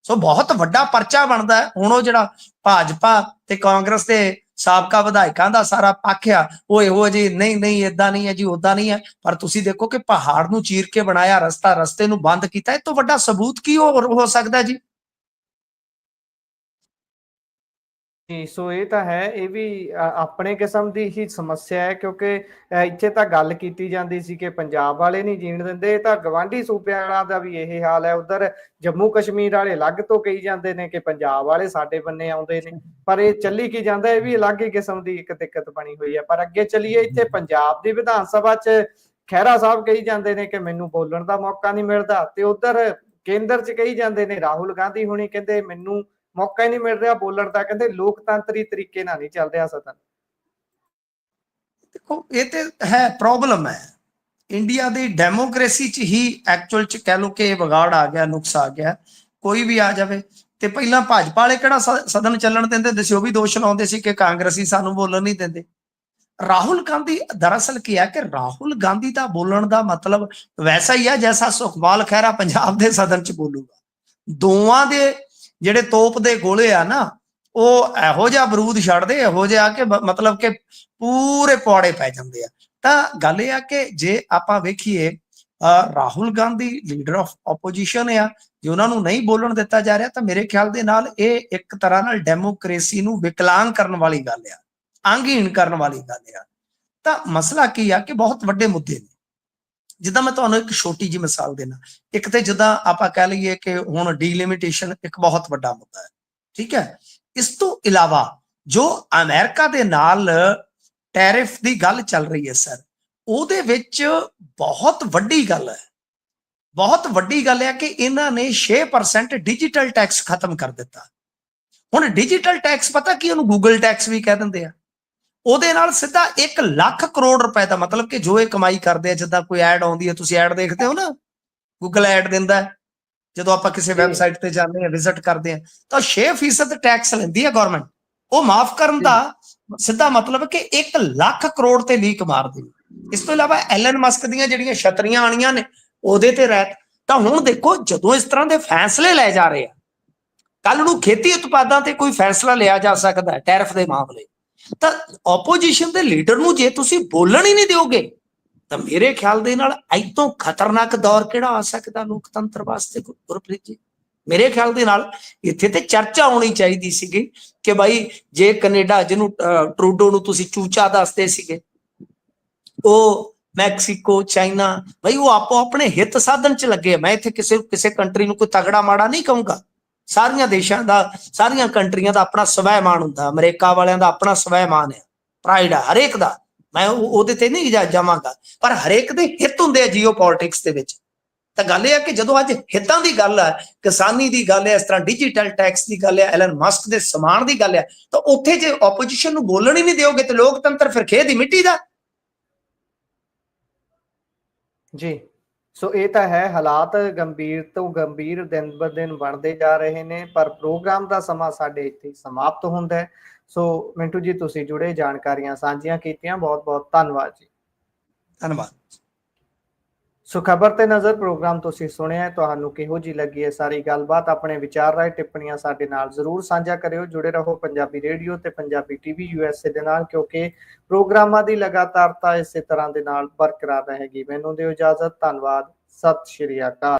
ਸੋ ਬਹੁਤ ਵੱਡਾ ਪਰਚਾ ਬਣਦਾ ਹੈ। ਹੁਣ ਉਹ ਜਿਹੜਾ ਭਾਜਪਾ ਤੇ ਕਾਂਗਰਸ ਦੇ ਸਾਬਕਾ ਵਿਧਾਇਕਾਂ ਦਾ ਸਾਰਾ ਪੱਖ ਆ ਉਹ ਇਹੋ ਜੀ ਨਹੀਂ ਏਦਾਂ ਨਹੀਂ ਹੈ ਜੀ, ਓਦਾਂ ਨਹੀਂ ਹੈ। ਪਰ ਤੁਸੀਂ ਦੇਖੋ ਕਿ ਪਹਾੜ ਨੂੰ ਚੀਰ ਕੇ ਬਣਾਇਆ ਰਸਤਾ, ਰਸਤੇ ਨੂੰ ਬੰਦ ਕੀਤਾ, ਇਹ ਤੋਂ ਵੱਡਾ ਸਬੂਤ ਕੀ ਹੋ ਸਕਦਾ ਜੀ। ਜੀ ਸੋ ਇਹ ਤਾਂ ਹੈ, ਇਹ ਵੀ ਆਪਣੇ ਕਿਸਮ ਦੀ ਹੀ ਸਮੱਸਿਆ ਹੈ ਕਿਉਂਕਿ ਇੱਥੇ ਤਾਂ ਗੱਲ ਕੀਤੀ ਜਾਂਦੀ ਸੀ ਕਿ ਪੰਜਾਬ ਵਾਲੇ ਨਹੀਂ ਜੀਣ ਦਿੰਦੇ, ਤਾਂ ਗਵਾਂਢੀ ਸੂਬਿਆਂ ਦਾ ਵੀ ਇਹ ਹਾਲ ਹੈ। ਉਧਰ ਜੰਮੂ ਕਸ਼ਮੀਰ ਵਾਲੇ ਅਲੱਗ ਤੋਂ ਕਹੀ ਜਾਂਦੇ ਨੇ ਕਿ ਪੰਜਾਬ ਵਾਲੇ ਸਾਡੇ ਬੰਨੇ ਆਉਂਦੇ ਨੇ, ਪਰ ਇਹ ਚੱਲੀ ਕੀ ਜਾਂਦਾ, ਇਹ ਵੀ ਅਲੱਗ ਹੀ ਕਿਸਮ ਦੀ ਇੱਕ ਦਿੱਕਤ ਬਣੀ ਹੋਈ ਹੈ। ਪਰ ਅੱਗੇ ਚੱਲੀਏ, ਇੱਥੇ ਪੰਜਾਬ ਦੀ ਵਿਧਾਨ ਸਭਾ 'ਚ ਖਹਿਰਾ ਸਾਹਿਬ ਕਹੀ ਜਾਂਦੇ ਨੇ ਕਿ ਮੈਨੂੰ ਬੋਲਣ ਦਾ ਮੌਕਾ ਨਹੀਂ ਮਿਲਦਾ, ਤੇ ਉਧਰ ਕੇਂਦਰ 'ਚ ਕਹੀ ਜਾਂਦੇ ਨੇ ਰਾਹੁਲ ਗਾਂਧੀ ਹੁਣੀ ਕਹਿੰਦੇ ਮੈਨੂੰ ਮੌਕਾ ਹੀ ਨਹੀਂ ਮਿਲ ਰਿਹਾ ਬੋਲਣ ਦਾ, ਕਹਿੰਦੇ ਲੋਕਤੰਤਰੀ ਤਰੀਕੇ ਨਾਲ ਨਹੀਂ ਚੱਲ ਰਿਹਾ ਸਦਨ। ਦੇਖੋ ਇਹ ਤੇ ਹੈ ਪ੍ਰੋਬਲਮ ਹੈ ਇੰਡੀਆ ਦੀ ਡੈਮੋਕ੍ਰੇਸੀ ਚ ਹੀ, ਐਕਚੁਅਲ ਚ ਕਹਿ ਲੋ ਕਿ ਇਹ ਵਿਗਾੜ ਆ ਗਿਆ, ਨੁਕਸ ਆ ਗਿਆ। ਕੋਈ ਵੀ ਆ ਜਾਵੇ ਤੇ ਪਹਿਲਾਂ ਭਾਜਪਾ ਵਾਲੇ ਕਿਹੜਾ ਸਦਨ ਚੱਲਣ ਦਿੰਦੇ ਸੀ, ਉਹ ਵੀ ਦੋਸ਼ ਲਾਉਂਦੇ ਸੀ ਕਿ ਕਾਂਗਰਸੀ ਸਾਨੂੰ ਬੋਲਣ ਨਹੀਂ ਦਿੰਦੇ। ਰਾਹੁਲ ਗਾਂਧੀ ਦਰਅਸਲ ਕੀ ਹੈ ਕਿ ਰਾਹੁਲ ਗਾਂਧੀ ਦਾ ਬੋਲਣ ਦਾ ਮਤਲਬ ਵੈਸਾ ਹੀ ਹੈ ਜੈਸਾ ਸੁਖਪਾਲ ਖਹਿਰਾ ਪੰਜਾਬ ਦੇ ਸਦਨ ਚ ਬੋਲੂਗਾ। ਦੋਵਾਂ ਦੇ ਜਿਹੜੇ ਤੋਪ ਦੇ ਗੋਲੇ ਆ ਨਾ, ਉਹ ਇਹੋ ਜਿਹਾ ਬਰੂਦ ਛੱਡਦੇ, ਇਹੋ ਜਿਹਾ ਕਿ ਮਤਲਬ ਕਿ ਪੂਰੇ ਪੌੜੇ ਪੈ ਜਾਂਦੇ ਆ। ਤਾਂ ਗੱਲ ਇਹ ਆ ਕਿ ਜੇ ਆਪਾਂ ਵੇਖੀਏ Rahul Gandhi leader of opposition ਆ, ਜੇ ਉਹਨਾਂ ਨੂੰ ਨਹੀਂ ਬੋਲਣ ਦਿੱਤਾ ਜਾ ਰਿਹਾ ਤਾਂ ਮੇਰੇ ਖਿਆਲ ਦੇ ਨਾਲ ਇਹ ਇੱਕ ਤਰ੍ਹਾਂ ਨਾਲ ਡੈਮੋਕ੍ਰੇਸੀ ਨੂੰ ਵਿਕਲਾਂਗ ਕਰਨ ਵਾਲੀ ਗੱਲ ਆ, ਅੰਗਹੀਣ ਕਰਨ ਵਾਲੀ ਗੱਲ ਆ। ਤਾਂ ਮਸਲਾ ਕੀ ਆ ਕਿ ਬਹੁਤ ਵੱਡੇ ਮੁੱਦੇ ਨੇ। ਜਿੱਦਾਂ ਮੈਂ ਤੁਹਾਨੂੰ ਇੱਕ ਛੋਟੀ ਜਿਹੀ ਮਿਸਾਲ ਦੇਣਾ, ਇੱਕ ਤੇ ਜਿੱਦਾਂ ਆਪਾਂ ਕਹਿ ਲਈਏ ਕਿ ਹੁਣ ਡੀਲਿਮਿਟੇਸ਼ਨ ਇੱਕ ਬਹੁਤ ਵੱਡਾ ਮੁੱਦਾ ਹੈ, ਠੀਕ ਹੈ। ਇਸ ਤੋਂ ਇਲਾਵਾ ਜੋ ਅਮਰੀਕਾ ਦੇ ਨਾਲ ਟੈਰਿਫ ਦੀ ਗੱਲ ਚੱਲ ਰਹੀ ਹੈ ਸਰ, ਉਹਦੇ ਵਿੱਚ ਬਹੁਤ ਵੱਡੀ ਗੱਲ ਹੈ, ਬਹੁਤ ਵੱਡੀ ਗੱਲ ਹੈ ਕਿ ਇਹਨਾਂ ਨੇ 6% ਡਿਜੀਟਲ ਟੈਕਸ ਖਤਮ ਕਰ ਦਿੱਤਾ। ਹੁਣ ਡਿਜੀਟਲ ਟੈਕਸ ਪਤਾ ਕੀ, ਉਹਨੂੰ ਗੂਗਲ ਟੈਕਸ ਵੀ ਕਹਿ ਦਿੰਦੇ ਆ। ਉਹਦੇ ਨਾਲ ਸਿੱਧਾ 1 ਲੱਖ ਕਰੋੜ ਰੁਪਏ ਦਾ ਮਤਲਬ ਕਿ ਜੋ ਇਹ ਕਮਾਈ ਕਰਦੇ ਆ, ਜਿੱਦਾਂ ਕੋਈ ਐਡ ਆਉਂਦੀ ਹੈ, ਤੁਸੀਂ ਐਡ ਦੇਖਦੇ ਹੋ ਨਾ, ਗੂਗਲ ਐਡ ਦਿੰਦਾ ਹੈ ਜਦੋਂ ਆਪਾਂ ਕਿਸੇ ਵੈਬਸਾਈਟ ਤੇ ਜਾਂਦੇ ਆ, ਵਿਜ਼ਿਟ ਕਰਦੇ ਆ, ਤਾਂ 6% ਟੈਕਸ ਲੈਂਦੀ ਹੈ ਗਵਰਨਮੈਂਟ। ਉਹ ਮਾਫ ਕਰਨ ਦਾ ਸਿੱਧਾ ਮਤਲਬ ਕਿ 1 ਲੱਖ ਕਰੋੜ ਤੇ ਲੀਕ ਮਾਰਦੀ। ਇਸ ਤੋਂ ਇਲਾਵਾ ਐਲਨ ਮਸਕ ਦੀਆਂ ਜਿਹੜੀਆਂ ਛਤਰੀਆਂ ਆਣੀਆਂ ਨੇ ਉਹਦੇ ਤੇ ਰਹਿਤ। ਤਾਂ ਹੁਣ ਦੇਖੋ ਜਦੋਂ ਇਸ ਤਰ੍ਹਾਂ ਦੇ ਫੈਸਲੇ ਲੈ ਜਾ ਰਹੇ ਆ, ਕੱਲ ਨੂੰ ਖੇਤੀ ਉਤਪਾਦਾਂ ਤੇ ਕੋਈ ਫੈਸਲਾ ਲਿਆ ਜਾ ਸਕਦਾ ਹੈ ਟੈਰਿਫ ਦੇ ਮਾਮਲੇ, ਤਾਂ ਆਪੋਜੀਸ਼ਨ ਦੇ ਲੀਡਰ ਨੂੰ ਜੇ ਤੁਸੀਂ ਬੋਲਣ ਹੀ ਨਹੀਂ ਦਿਓਗੇ ਤਾਂ ਮੇਰੇ ਖਿਆਲ ਦੇ ਨਾਲ ਅੱਜ ਤੋਂ ਖਤਰਨਾਕ ਦੌਰ ਕਿਹੜਾ ਆ ਸਕਦਾ ਲੋਕਤੰਤਰ ਵਾਸਤੇ ਗੁਰਪ੍ਰੀਤ ਜੀ। ਮੇਰੇ ਖਿਆਲ ਦੇ ਨਾਲ ਇੱਥੇ ਤੇ ਚਰਚਾ ਹੋਣੀ ਚਾਹੀਦੀ ਸੀਗੀ ਕਿ ਭਾਈ ਜੇ ਕੈਨੇਡਾ ਜਿਹਨੂੰ ਟਰੂਡੋ ਨੂੰ ਤੁਸੀਂ ਚੂਚਾ ਦੱਸਦੇ ਸੀਗੇ, ਉਹ ਮੈਕਸੀਕੋ, ਚਾਈਨਾ, ਭਾਈ ਉਹ ਆਪੋ ਆਪਣੇ ਹਿੱਤ ਸਾਧਨ ਚ ਲੱਗੇ। ਮੈਂ ਇੱਥੇ ਕਿਸੇ ਕੰਟਰੀ ਨੂੰ ਕੋਈ ਤਗੜਾ ਮਾੜਾ ਨਹੀਂ ਕਹੂੰਗਾ। ਸਾਰੀਆਂ ਦੇਸ਼ਾਂ ਦਾ, ਸਾਰੀਆਂ ਕੰਟਰੀਆਂ ਦਾ ਆਪਣਾ ਸਵੈਮਾਨ ਹੁੰਦਾ। ਅਮਰੀਕਾ ਵਾਲਿਆਂ ਦਾ ਆਪਣਾ ਸਵੈਮਾਨ ਹੈ, ਪ੍ਰਾਈਡ ਹੈ ਹਰੇਕ ਦਾ, ਮੈਂ ਉਹਦੇ ਤੇ ਨਹੀਂ ਜਾਵਾਂਗਾ। ਪਰ ਹਰੇਕ ਦੇ ਹਿੱਤ ਹੁੰਦੇ ਆ ਜੀਓ ਪੋਲਿਟਿਕਸ ਦੇ ਵਿੱਚ। ਤਾਂ ਗੱਲ ਇਹ ਹੈ ਕਿ ਜਦੋਂ ਅੱਜ ਹਿੱਤਾਂ ਦੀ ਗੱਲ ਹੈ, ਕਿਸਾਨੀ ਦੀ ਗੱਲ ਹੈ, ਇਸ ਤਰ੍ਹਾਂ ਡਿਜੀਟਲ ਟੈਕਸ ਦੀ ਗੱਲ ਹੈ, ਐਲਨ ਮਸਕ ਦੇ ਸਮਾਨ ਦੀ ਗੱਲ ਹੈ, ਤਾਂ ਉੱਥੇ ਜੇ ਆਪੋਜੀਸ਼ਨ ਨੂੰ ਬੋਲਣ ਹੀ ਨਹੀਂ ਦਿਓਗੇ ਤੇ ਲੋਕਤੰਤਰ ਫਿਰ ਖੇਡ ਦੀ ਮਿੱਟੀ ਦਾ। ਜੀ ਸੋ ਇਹ ਤਾਂ ਹੈ, ਹਾਲਾਤ ਗੰਭੀਰ ਤੋਂ ਗੰਭੀਰ ਦਿਨ ਬ ਦਿਨ ਬਣਦੇ ਜਾ ਰਹੇ ਨੇ, ਪਰ ਪ੍ਰੋਗਰਾਮ ਦਾ ਸਮਾਂ ਸਾਡੇ ਇੱਥੇ ਸਮਾਪਤ ਹੁੰਦਾ ਹੈ। ਸੋ ਮਿੰਟੂ ਜੀ, ਤੁਸੀਂ ਜੁੜੇ, ਜਾਣਕਾਰੀਆਂ ਸਾਂਝੀਆਂ ਕੀਤੀਆਂ, ਬਹੁਤ ਬਹੁਤ ਧੰਨਵਾਦ ਜੀ। ਧੰਨਵਾਦ। ਸੋ ਖਬਰ ਤੇ ਨਜ਼ਰ ਪ੍ਰੋਗਰਾਮ ਤੁਸੀਂ ਸੁਣਿਆ, ਤੁਹਾਨੂੰ ਕਿਹੋ ਜੀ ਲੱਗੀ ਹੈ ਸਾਰੀ ਗੱਲਬਾਤ? ਆਪਣੇ ਵਿਚਾਰ ਰਾਏ ਟਿੱਪਣੀਆਂ ਸਾਡੇ ਨਾਲ ਜ਼ਰੂਰ ਸਾਂਝਾ ਕਰਿਓ। ਜੁੜੇ ਰਹੋ ਪੰਜਾਬੀ ਰੇਡੀਓ ਤੇ ਪੰਜਾਬੀ ਟੀਵੀ USA ਦੇ ਨਾਲ, ਕਿਉਂਕਿ ਪ੍ਰੋਗਰਾਮਾਂ ਦੀ ਲਗਾਤਾਰਤਾ ਇਸੇ ਤਰ੍ਹਾਂ ਦੇ ਨਾਲ ਬਰਕਰਾਰ ਰਹੇਗੀ। ਮੈਨੂੰ ਦਿਓ ਇਜਾਜ਼ਤ, ਧੰਨਵਾਦ, ਸਤਿ ਸ਼੍ਰੀ ਅਕਾਲ।